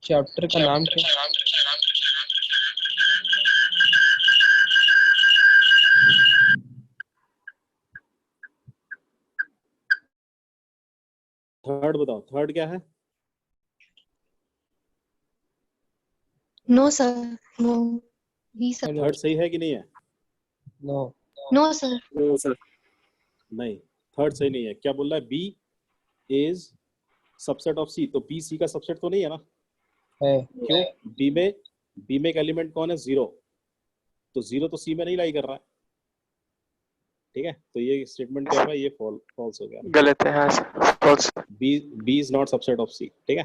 चैप्टर का नाम क्या? थर्ड बताओ, थर्ड क्या है। No sir. No. B sir. Hello third सही है कि नहीं है। No no sir. नहीं, थर्ड सही नहीं है। क्या बोल रहा है, B is subset of C, तो बी सी का सबसेट तो नहीं है ना। है। क्यों, बी में एक एलिमेंट कौन है, जीरो, तो जीरो तो सी में नहीं लाई कर रहा है, ठीक है। तो ये स्टेटमेंट क्या होगा, ये फॉल्स हो गया। गलत है। हाँ sir, false. B is not subset of C, ठीक है।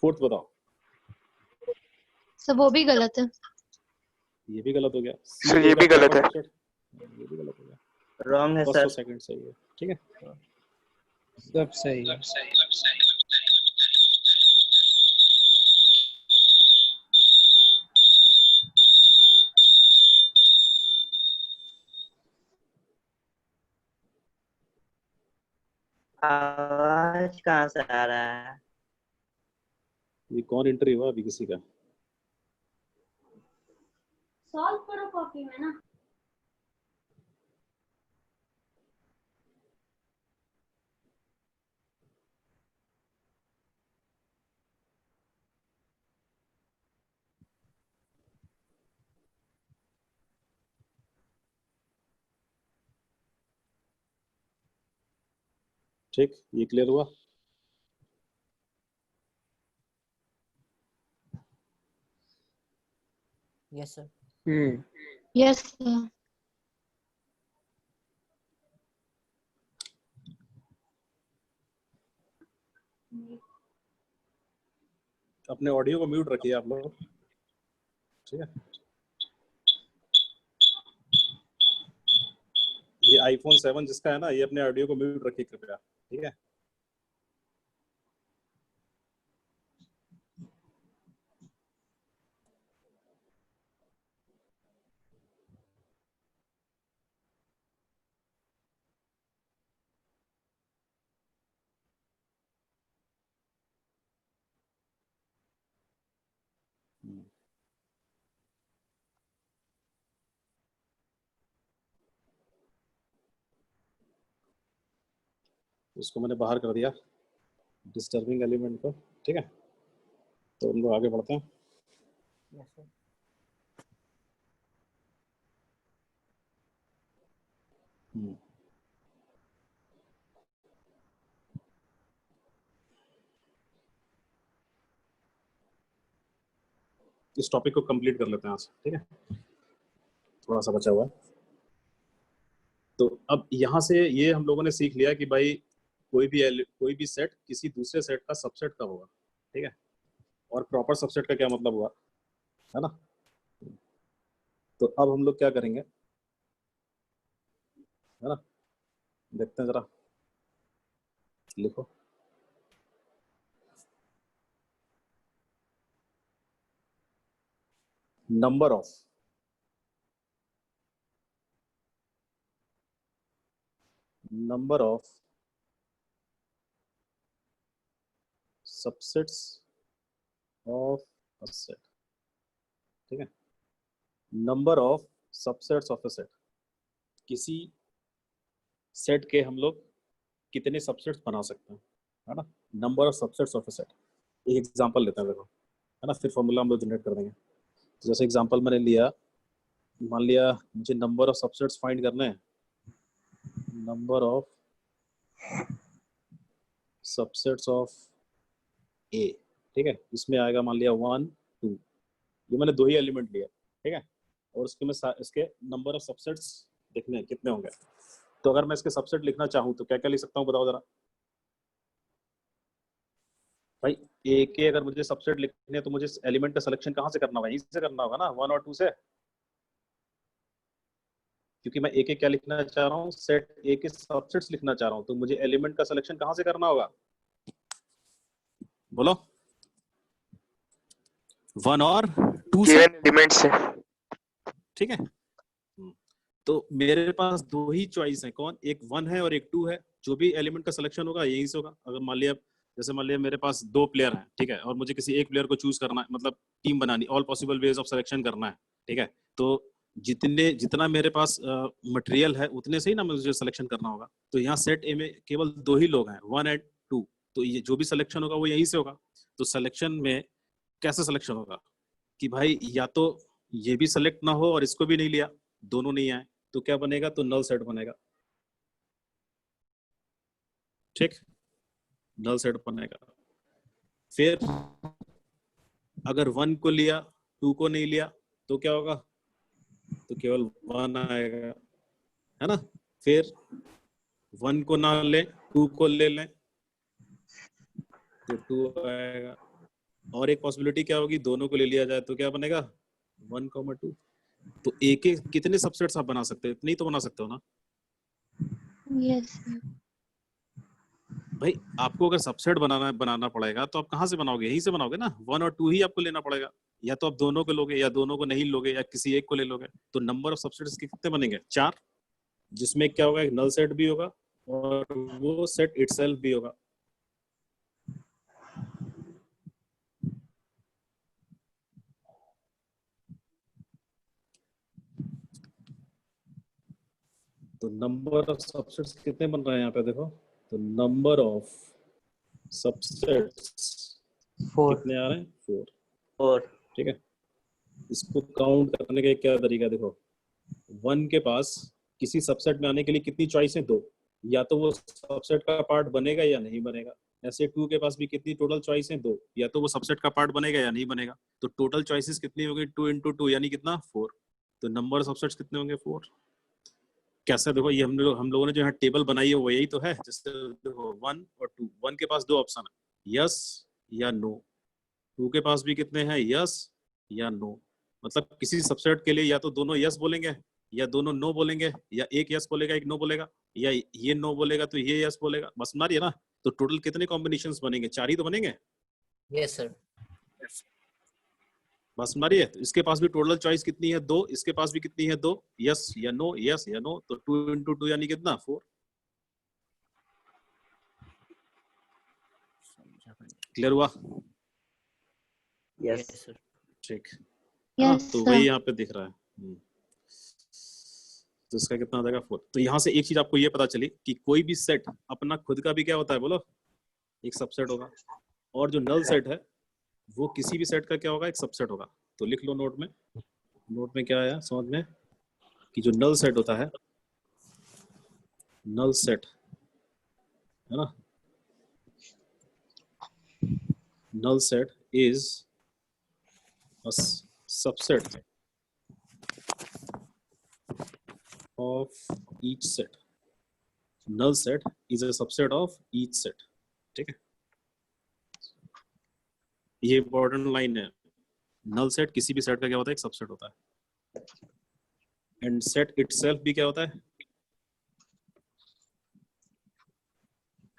फोर्थ बताओ। सर वो भी गलत है। ये भी गलत हो गया। सर ये भी गलत है। ये भी गलत हो गया। रॉन्ग है फर्स्ट सर। और सेकंड सही है, ठीक है। सब सही है। आवाज कहाँ से आ रहा है? ये कौन एंट्री हुआ अभी किसी का। सॉल्व करो कॉपी में ना। ठीक, ये क्लियर हुआ? Yes sir. Yes, sir. अपने ऑडियो को म्यूट रखिए आप लोग, ठीक है? ये आईफोन 7 जिसका है ना, ये अपने ऑडियो को म्यूट रखिए कृपया, ठीक है? इसको मैंने बाहर कर दिया, डिस्टर्बिंग एलिमेंट को, ठीक है? तो हम लोग आगे बढ़ते हैं। Yes sir. इस टॉपिक को कंप्लीट कर लेते हैं आज, ठीक है? थोड़ा सा बचा हुआ है। तो अब यहाँ से ये हम लोगों ने सीख लिया कि भाई कोई भी सेट किसी दूसरे सेट का सबसेट का होगा, ठीक है? और प्रॉपर सबसेट का क्या मतलब हुआ, है ना? तो अब हम लोग क्या करेंगे, है ना? देखते हैं जरा, लिखो। Number of subsets of a set, ठीक है? Number of subsets of a set, किसी सेट के हम लोग कितने सबसेट्स बना सकते हैं, है ना? Number of subsets of a set. एक एग्जांपल लेते हैं, देखो, है ना? फिर फॉर्मूला हम लोग जनरेट कर देंगे। तो जैसे एग्जांपल मैंने लिया, मान लिया मुझे नंबर ऑफ सबसेट्स फाइंड करने हैं, नंबर ऑफ सबसेट्स ऑफ ए, ठीक है? इसमें आएगा मान लिया 1 2, ये मैंने दो ही एलिमेंट लिया, ठीक है? और उसके में इसके नंबर ऑफ सबसेट्स देखने हैं कितने होंगे। तो अगर मैं इसके सबसेट लिखना चाहूँ तो क्या क्या लिख सकता हूँ, बताओ जरा भाई। ए के अगर मुझे सबसेट लिखने हैं तो मुझे एलिमेंट का सिलेक्शन कहाँ से करना होगा? यहीं से करना होगा ना, 1 और 2 से, क्योंकि मैं ए के क्या लिखना चाह रहा हूँ, सेट ए के सबसेट्स लिखना चाह रहा हूँ। तो मुझे एलिमेंट का सिलेक्शन कहाँ से करना होगा, बोलो? 1 और 2 से, गिवन एलिमेंट से। ठीक है? तो मेरे पास दो ही चॉइस है, कौन? एक 1 है और एक 2 है। जो भी एलिमेंट का सिलेक्शन होगा यहीं से होगा। अगर मान लिया, जैसे मान लिया मेरे पास 2 प्लेयर हैं, ठीक है? और मुझे किसी एक प्लेयर को चूज करना है, मतलब टीम बनानी, all possible ways of selection करना है, ठीक है? तो जितना मेरे पास मटेरियल है उतने से ही ना मुझे सिलेक्शन करना होगा। तो यहाँ सेट ए में केवल 2 ही लोग हैं, 1 एंड 2। तो ये जो भी सिलेक्शन होगा वो यहीं से होगा। तो सिलेक्शन में कैसे सिलेक्शन होगा कि भाई या तो ये भी सेलेक्ट ना हो और इसको भी नहीं लिया, दोनों नहीं आए, तो क्या बनेगा? तो नल सेट बनेगा, ठीक? नल सेट बनेगा। फिर अगर 1 को लिया, 2 को नहीं लिया, तो क्या होगा? तो केवल 1 आएगा, है ना? फिर 1 को ना ले, 2 को ले लें, तो 2 आएगा। और एक पॉसिबिलिटी क्या होगी, दोनों को ले लिया जाए तो क्या बनेगा? 1, 2। तो ए के कितने सबसेट्स आप बना सकते हो? इतने ही तो बना सकते हो ना Yes, sir. भाई। आपको अगर सबसेट बनाना पड़ेगा तो आप कहाँ से बनाओगे? यहीं से बनाओगे ना। 1 और 2 ही आपको लेना पड़ेगा। या तो आप दोनों को लोगे, या दोनों को नहीं लोगे, या किसी एक को ले लोगे। तो नंबर ऑफ सबसेट्स कितने बनेंगे? 4, जिसमें क्या होगा, एक नल सेट भी होगा और वो सेट इटसेल्फ भी होगा। तो नंबर ऑफ सबसेट्स कितने बन रहे हैं यहाँ पे देखो, तो नंबर ऑफ सबसेट्स 4 कितने आ रहे हैं, 4। और ठीक है, इसको काउंट करने का एक क्या तरीका है, देखो 1 के पास किसी सबसेट में आने के लिए कितनी चॉइस है, 2, या तो वो सबसेट का पार्ट बनेगा या नहीं बनेगा। ऐसे 2 के पास भी कितनी टोटल चॉइस है, 2, या तो वो सबसेट का पार्ट बनेगा या नहीं बनेगा। तो टोटल चॉइसेस कितनी होगी, 2 × 2 यानी कितना, 4। तो नंबर ऑफ सबसेट्स कितने होंगे, 4। कैसे, देखो ये हम लोगों ने जो यहाँ टेबल बनाई है वो यही तो है। जैसे देखो 1 और 2, 1 के पास 2 ऑप्शन है, यस या नो। 2 के पास भी कितने हैं, यस या नो। मतलब किसी सबसेट के लिए या तो दोनों यस बोलेंगे या दोनों नो बोलेंगे, या एक यस बोलेगा एक नो बोलेगा, या ये नो बोलेगा तो ये यस बोलेगा। बस मारिए ना। तो टोटल कितने कॉम्बिनेशंस बनेंगे, 4 ही तो बनेंगे। Yes, sir. बस मारिए। तो इसके पास भी टोटल चॉइस कितनी है, 2। इसके पास भी कितनी है, 2। यस या नो, यस या नो। तो 2 × 2 यानी कितना, 4। क्लियर हुआ? Yes Yes, sir. ठीक है ना, Yes, तो sir. वही यहाँ पे दिख रहा है। तो इसका कितना आ जाएगा, 4। तो यहाँ से एक चीज आपको ये पता चली कि कोई भी सेट अपना खुद का भी क्या होता है, बोलो, एक सबसेट होगा। और जो नल सेट है वो किसी भी सेट का क्या होगा, एक सबसेट होगा। तो लिख लो नोट में। नोट में क्या आया समझ में, कि जो नल सेट होता है, नल सेट है ना, null set is a subset of each set. Null set is a subset of each set. ठीक है, ये इम्पोर्टेंट लाइन है। नल सेट किसी भी सेट का क्या होता है, एक सबसेट होता है। एंड सेट इटसेल्फ भी क्या होता है,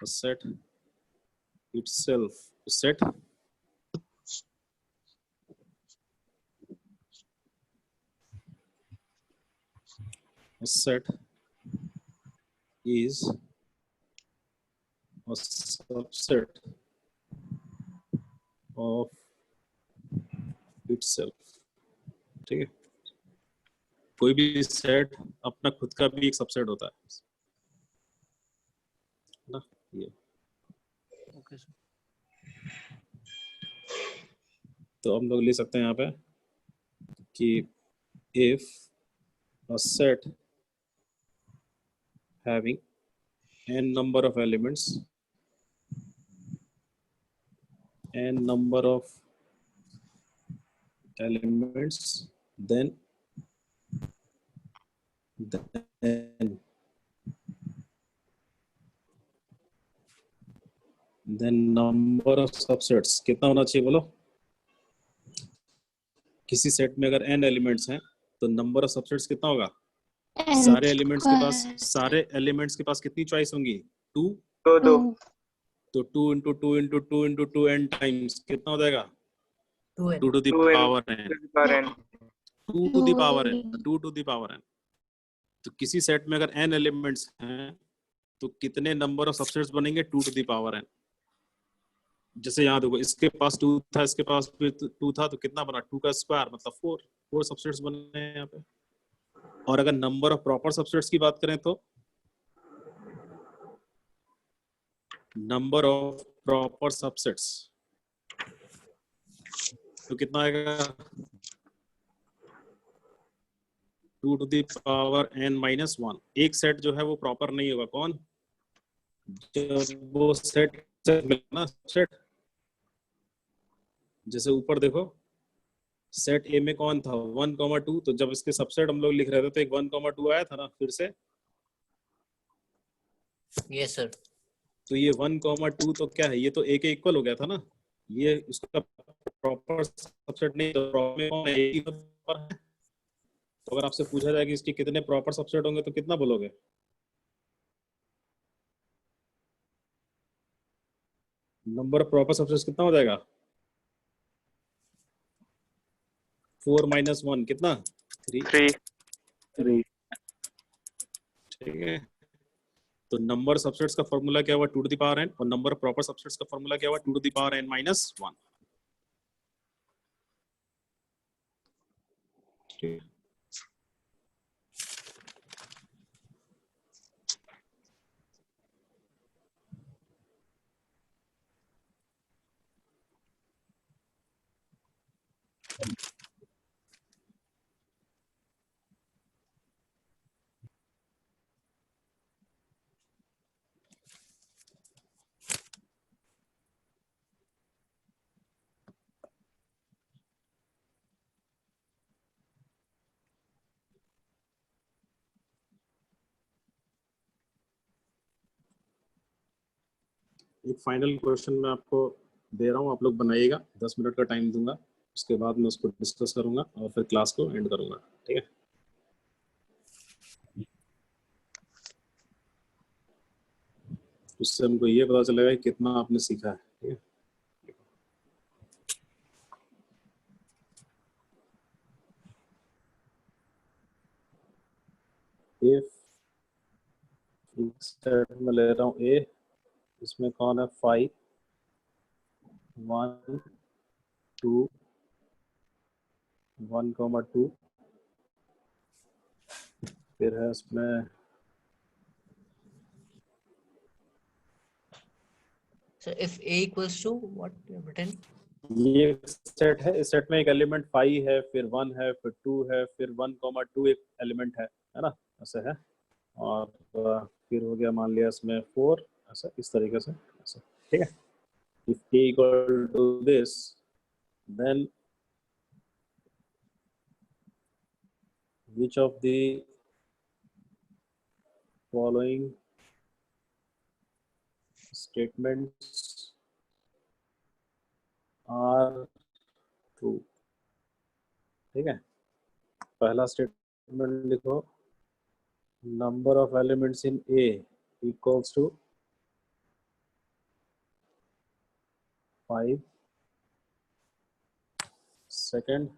set itself, set a set is a subset of itself। ठीक है, कोई भी सेट अपना खुद का भी एक सबसेट होता है ना, ये। Okay, sir. तो हम लोग ले सकते हैं यहाँ पे कि if a set having n number of elements, then number of subsets कितना होना चाहिए, बोलो। किसी सेट में अगर n एलिमेंट्स हैं तो नंबर ऑफ सबसेट्स कितना होगा, N सारे एलिमेंट्स के square. पास कितनी चॉइस होंगी, 2। 2 2 2. तो 2 × 2 × 2 × 2 n टाइम्स कितना हो जाएगा, 2N. 2 to the 2 power n, to the power n 2 to the power n, 2 to the power n। तो किसी सेट में अगर n एलिमेंट्स हैं तो कितने नंबर ऑफ सबसेट्स बनेंगे, 2 to the power n। जैसे यहाँ देखो, इसके पास 2 था, इसके पास भी 2 था, तो कितना बना, 2 का स्क्वायर मतलब 4 सबसेट्स बने हैं यहाँ पे। और अगर नंबर ऑफ प्रॉपर सबसेट्स की बात करें तो नंबर ऑफ प्रॉपर सबसेट्स तो कितना आएगा, 2 to the power n - 1। एक सेट जो है वो प्रॉपर नहीं होगा, कौन, जब वो सेट मिला ना सेट। जैसे ऊपर देखो, सेट ए में कौन था, 1, 2। तो जब इसके सबसेट हम लोग लिख रहे थे तो एक 1, 2 आया था ना फिर से। Yes, sir. तो ये 1, 2 तो क्या है, ये तो ए के इक्वल हो गया था ना। ये उसका प्रॉपर सबसेट नहीं, तो प्रॉपर में कौन है, ए ही प्रॉपर है। तो अगर आपसे पूछा जाए कि इसके कितने प्रॉपर सबसेट होंगे तो कितना बोलोगे, नंबर ऑफ प्रॉपर सबसेट्स कितना हो जाएगा, 4 - 1 कितना, 3। 3 ठीक है, तो नंबर सबसेट्स का फॉर्मूला क्या हुआ, 2 to the power n, और नंबर प्रॉपर सबसेट्स का फॉर्मूला क्या हुआ, 2 to the power n - 1। ठीक। एक फाइनल क्वेश्चन मैं आपको दे रहा हूँ, आप लोग बनाइएगा, 10 मिनट का टाइम दूंगा, उसके बाद मैं उसको डिस्कस करूंगा और फिर क्लास को एंड करूंगा, ठीक है। उससे हमको ये पता चलेगा कि कितना आपने सीखा है, ठीक है। इफ सेट में ले रहा हूँ ए, इसमें कौन है 5 1 2 1,2, फिर है इसमें So if A equals to what you have written? ये सेट है, इस सेट में एक एलिमेंट 5 है, फिर 1 है, फिर 2 है, फिर 1,2 एक एलिमेंट है ना, ऐसे है। और फिर हो गया मान लिया इसमें 4, ऐसा इस तरीके से ऐसा, ठीक है। If A equal to this then which of the following statements are true, ठीक है। पहला स्टेटमेंट लिखो, number of elements in A equals to 5। Second,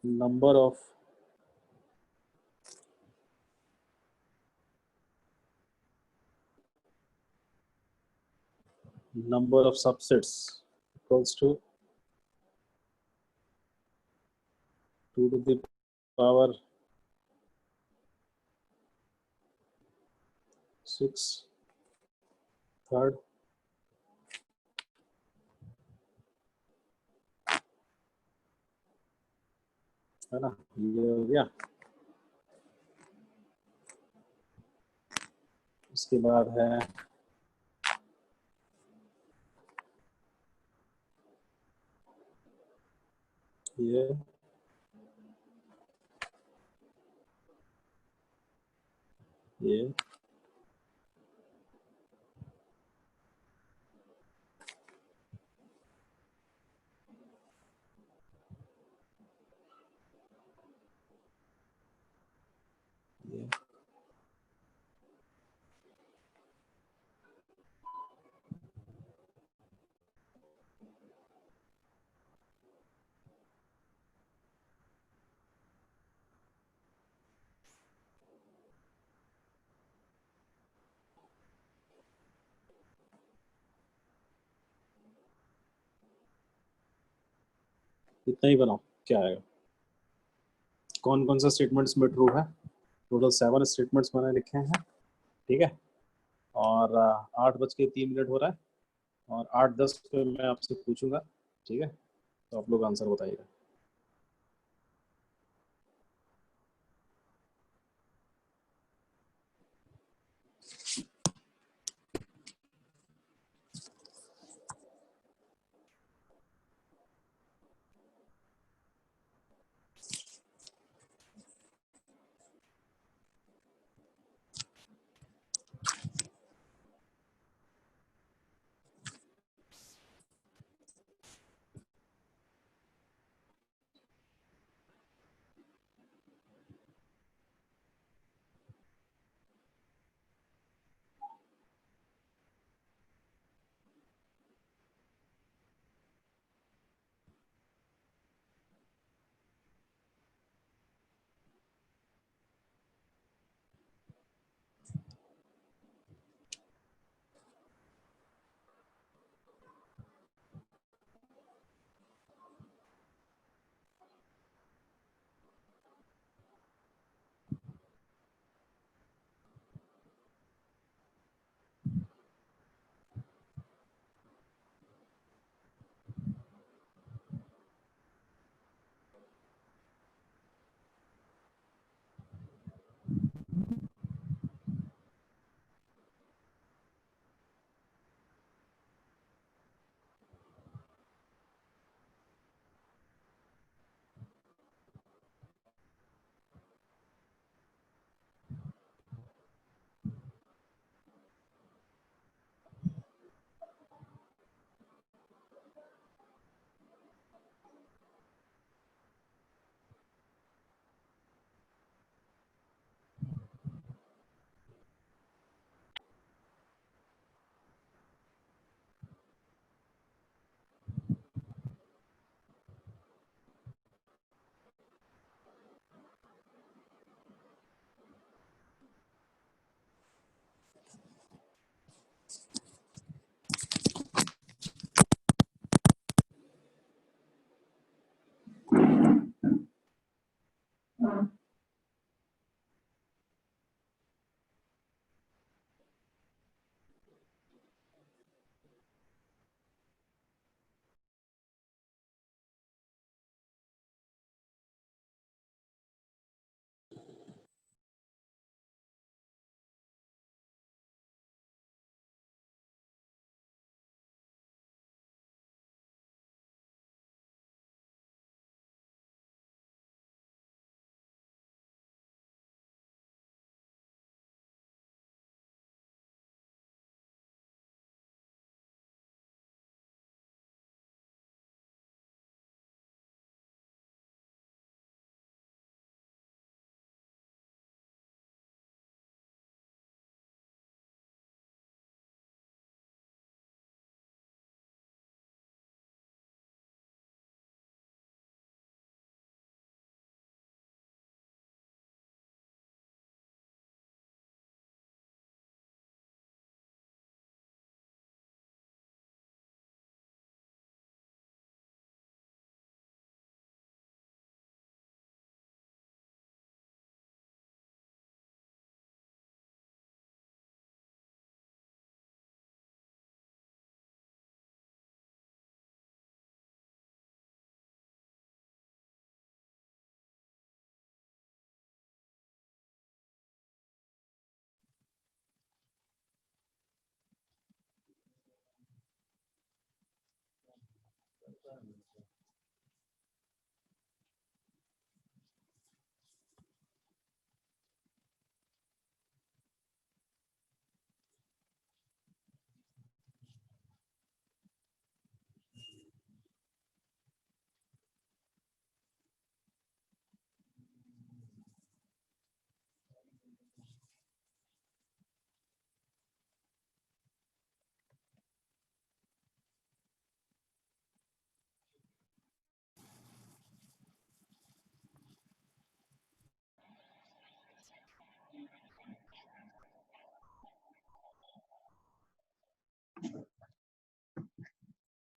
number of subsets equals to 2 to the power 6। Third, है ना, ये हो गया। उसके बाद है ये ये ये इतना ही बनाओ, क्या आएगा। कौन कौन सा स्टेटमेंट्स में ट्रू है, टोटल 7 स्टेटमेंट्स मैंने लिखे हैं, ठीक है। और 8:03 हो रहा है, और 8:10 पे मैं आपसे पूछूंगा, ठीक है। तो आप लोग आंसर बताइएगा।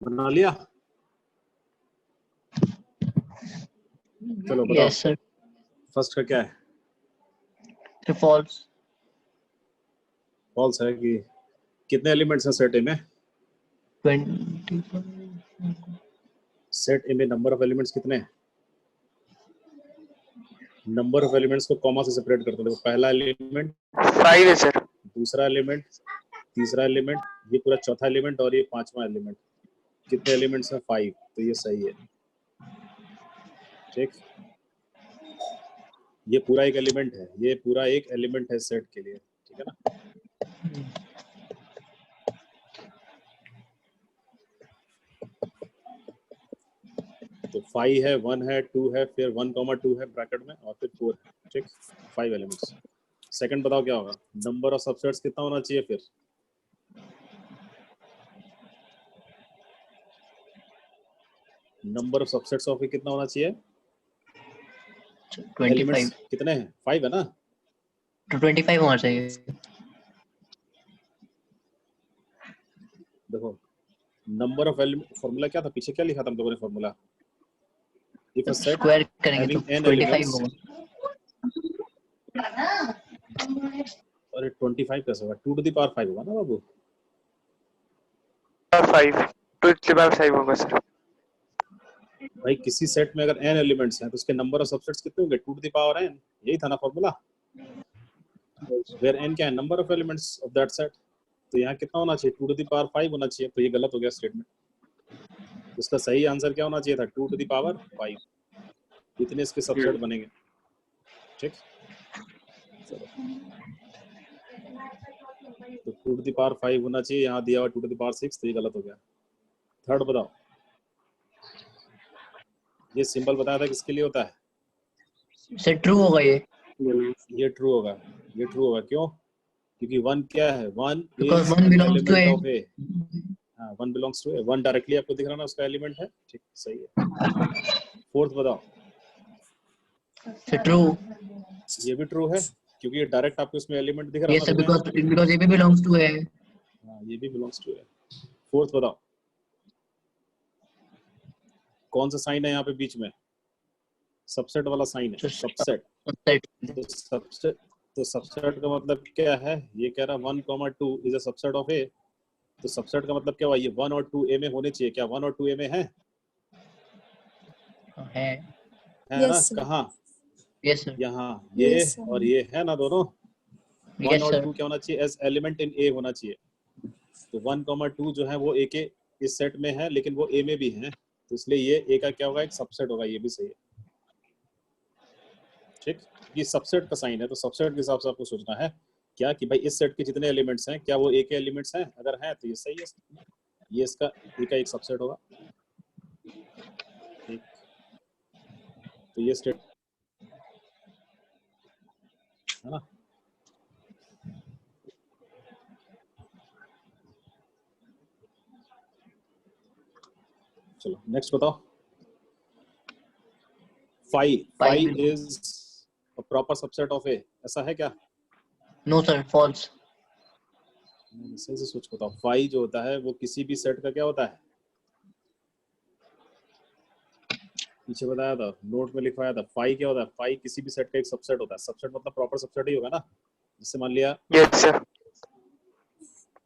बना लिया? चलो बताओ। Yes, sir. फर्स्ट का क्या है? So false. फॉल्स है कि कितने एलिमेंट्स हैं सेट ए में? 25. सेट ए में नंबर ऑफ एलिमेंट्स कितने हैं? नंबर ऑफ एलिमेंट्स को कॉमा से सेपरेट करते हैं। पहला एलिमेंट, 5 है सर। दूसरा एलिमेंट, तीसरा एलिमेंट, ये पूरा चौथा एलिमेंट और ये पांचवा एलिमेंट। कितने एलिमेंट्स हैं? 5। तो ये सही है। ठीक, ये पूरा एक एलिमेंट है, ये पूरा एक एलिमेंट है सेट के लिए। ठीक है ना? तो 5 है, 1 है, 2 है, फिर 1, 2 है ब्रैकेट में और फिर 4 है। ठीक, 5 एलिमेंट्स। सेकंड बताओ क्या होगा? नंबर ऑफ सबसेट्स कितना होना चाहिए? फिर नंबर ऑफ सबसेट्स ऑफ कितना होना चाहिए? 25. एलिमेंट्स कितने हैं? 5 है ना? तो 25 होना चाहिए। देखो नंबर ऑफ एलिमेंट, फॉर्मूला क्या था पीछे? क्या लिखा था हम लोगों ने formula? If a set square करेंगे तो having n 25 elements, होगा। अरे 25 कैसे होगा? 2 to the power 5 होगा ना बाबू? 5 2 to the power 5 होगा सर। भाई किसी सेट में अगर n एलिमेंट्स हैं तो उसके नंबर ऑफ सबसेट्स कितने होंगे? 2 to the power n। यही था ना फॉर्मूला? वेयर n क्या है? Number of elements of that set. तो यहाँ कितना होना चाहिए? 2 to the power 5 होना चाहिए। तो ये गलत हो गया स्टेटमेंट। इसका सही आंसर क्या होना चाहिए था? 2 to the power 5। इतने इसके सबसेट बनेंगे। ठीक, तो 2 to the power 5 होना चाहिए, यहाँ दिया हुआ 2 to the power 6, तो ये गलत हो गया। थर्ड बताओ। ये सिंबल बताया था किसके लिए होता है? सर ट्रू होगा ये। ये ट्रू होगा। ये ट्रू होगा क्यों? क्योंकि 1 क्या है? 1 Because is one an belongs to element A. of A। हाँ, 1 belongs to A। 1 डायरेक्टली आपको दिख रहा है ना, उसका एलिमेंट है। ठीक, सही है। फोर्थ बताओ। Sir true. ये भी ट्रू है क्योंकि ये डायरेक्ट आपको इसमें एलिमेंट दिख रहा है Yes ना। sir, इसमें because A belongs to A. हाँ, ये भी बिलोंग्स टू है। फोर्थ बताओ। कौन सा साइन है यहाँ पे बीच में? सबसेट वाला साइन है। सबसेट। तो सबसेट का मतलब क्या है? ये कह रहा 1, 2 इज अ सबसेट ऑफ ए। तो सबसेट का मतलब क्या हुआ? ये 1 और 2 ए में होने चाहिए। क्या 1 और 2 ए में है? है ना? कहाँ? Yes sir. यहाँ ये और ये है ना, दोनों 1 Yes और sir. 2 क्या होना चाहिए? एज एलिमेंट इन ए होना चाहिए। तो 1, 2 जो है वो ए के इस सेट में है, लेकिन वो ए में भी है, तो इसलिए ये ए का क्या होगा? एक सबसेट होगा। ये भी सही है। ठीक, ये सबसेट का साइन है, तो सबसेट के हिसाब से आपको सोचना है क्या कि भाई इस सेट के जितने एलिमेंट्स हैं क्या वो ए के एलिमेंट्स हैं? अगर हैं तो ये सही है, ये इसका ए का एक सबसेट होगा। ठीक, तो ये स्टेट है ना। चलो नेक्स्ट बताओ। 5 is a proper subset of A, ऐसा है क्या? No sir, false. सही से सोच बताओ। 5 जो होता है वो किसी भी सेट का क्या होता है? पीछे बताया था, नोट में लिखवाया था। 5 क्या होता है? 5 किसी भी सेट का एक सबसेट होता है। सबसेट मतलब प्रॉपर सबसेट ही होगा ना। जैसे मान लिया, यस सर।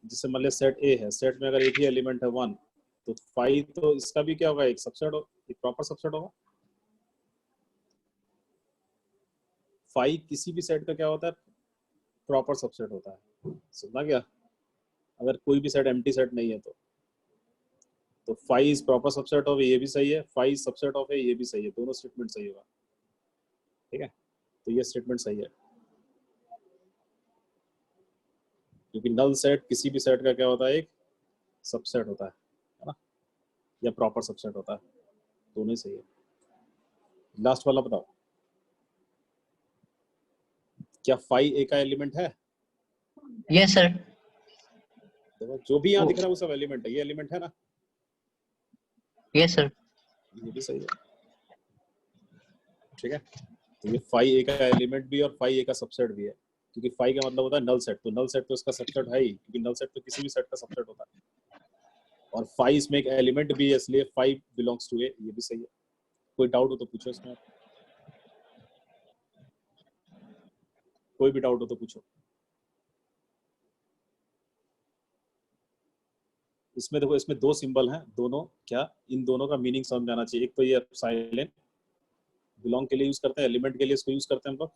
जैसे मान लिया सेट ए है, सेट में अगर एक ही एलिमेंट है 1, तो 5 तो इसका भी क्या होगा? एक सबसेट हो, एक प्रॉपर सबसेट होगा। 5 किसी भी सेट का क्या होता है? प्रॉपर सबसेट होता है। समझा क्या? अगर कोई भी सेट एम्प्टी सेट नहीं है तो तो phi is proper subset of ये भी सही है, फाई इज सबसेट ऑफ ये भी सही है, दोनों स्टेटमेंट सही होगा। ठीक है, तो ये स्टेटमेंट सही है, क्योंकि नल सेट किसी भी सेट का क्या होता है, एक सबसेट होता है ना, या प्रॉपर सबसेट होता है, दोनों ही सही है। लास्ट वाला बताओ, क्या फाई ए का एलिमेंट है? Yes, sir. देखो जो भी यहाँ दिख रहा है वो सब एलिमेंट है, ये एलिमेंट है ना, Yes, sir. ये भी सही है। ठीक है, तो ये फाई ए का एलिमेंट भी और फाई ए का सबसेट भी है, क्योंकि फाई का मतलब होता है नल सेट, तो नल सेट तो इसका सबसेट है ही, क्योंकि नल सेट तो किसी भी सेट का सबसेट होता है। और फाई इसमें एक एलिमेंट भी है, इसलिए फाई बिलोंग्स टू ए, ये भी सही है। कोई डाउट हो तो पूछो इसमें, कोई भी डाउट हो तो पूछो। इसमें देखो, इसमें दो सिंबल हैं, दोनों क्या, इन दोनों का मीनिंग समझ आना चाहिए। एक तो ये साइलेंट बिलोंग के लिए यूज करते हैं, एलिमेंट के लिए इसको यूज करते हैं हम लोग,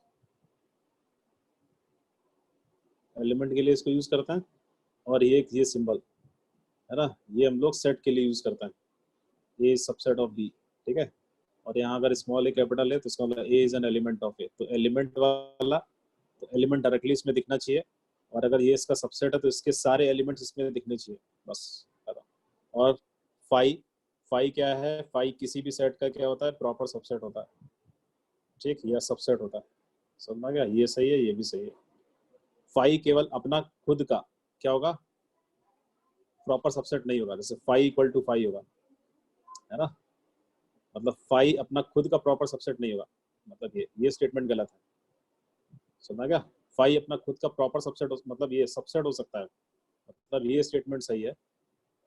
एलिमेंट के लिए इसको यूज करते हैं। और ये सिंबल है ना, ये हम लोग सेट के लिए यूज करते हैं, ए सबसेट ऑफ बी। ठीक है, और यहाँ अगर स्मॉल ए कैपिटल है तो इसका मतलब ए इज एन एलिमेंट ऑफ ए, तो एलिमेंट वाला, तो एलिमेंट डायरेक्टली इसमें दिखना चाहिए, और अगर ये इसका सबसेट है तो इसके सारे एलिमेंट्स इसमें दिखने चाहिए, बस। और फाई क्या है, फाई किसी भी सेट का क्या होता है, प्रॉपर सबसेट होता है। ठीक, या सबसेट होता है, समझना गया, ये सही है, ये भी सही है। फाई केवल अपना खुद का क्या होगा, प्रॉपर सबसेट नहीं होगा, जैसे फाई इक्वल टू फाई होगा, है ना, मतलब फाई अपना खुद का प्रॉपर सबसेट नहीं होगा, मतलब ये स्टेटमेंट गलत है, समझा गया। फाई अपना खुद का प्रॉपर सबसेट मतलब ये सबसेट हो सकता है, मतलब ये स्टेटमेंट सही है।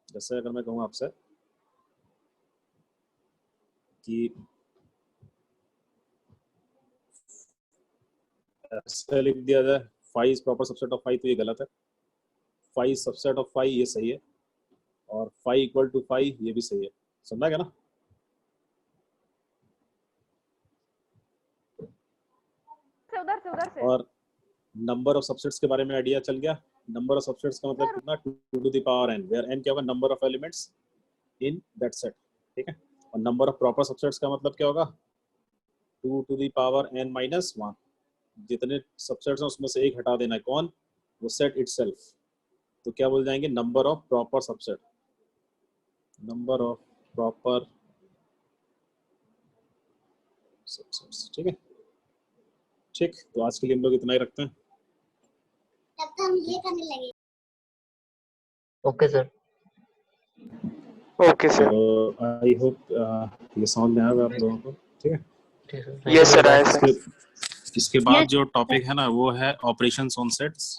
जैसे अगर मैं कहूँ आपसे कि ऐसे लिख दिया जाए phi is proper subset of phi, तो ये गलत है। फाई सबसेट ऑफ फाई, ये सही है, और फाई इक्वल टू फाई, ये भी सही है, समझा गया ना। उधर से और नंबर ऑफ सबसेट्स के बारे में आइडिया चल गया। नंबर ऑफ सबसेट्स का मतलब कितना, 2 to the power n, where n क्या होगा, number of elements in that set. ठीक है, और नंबर ऑफ प्रॉपर सबसेट्स का मतलब क्या होगा, 2 to the power n minus 1, जितने सबसेट्स हैं उसमें से एक हटा देना है, कौन, वो सेट इटसेल्फ। तो क्या बोल जाएंगे, number of proper subset, number of proper subsets. ठीक है, ठीक, तो आज के लिए हम लोग इतना ही रखते हैं। तब तो हम ये करने लगे। Okay, sir. Okay sir. तो आई होप ये समझ में आएगा आप लोगों को। ठीक है, Okay, sir. Thank yes you, sir, sir. आया सर। इसके बाद जो टॉपिक है ना वो है ऑपरेशंस ऑन सेट्स,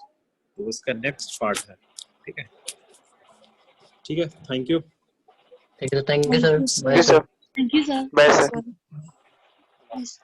तो उसका नेक्स्ट पार्ट है। ठीक है, ठीक है, thank you. Thank you, sir. Thank you, sir. Bye, yes sir. Sir, Thank you, sir. Bye sir. Yes.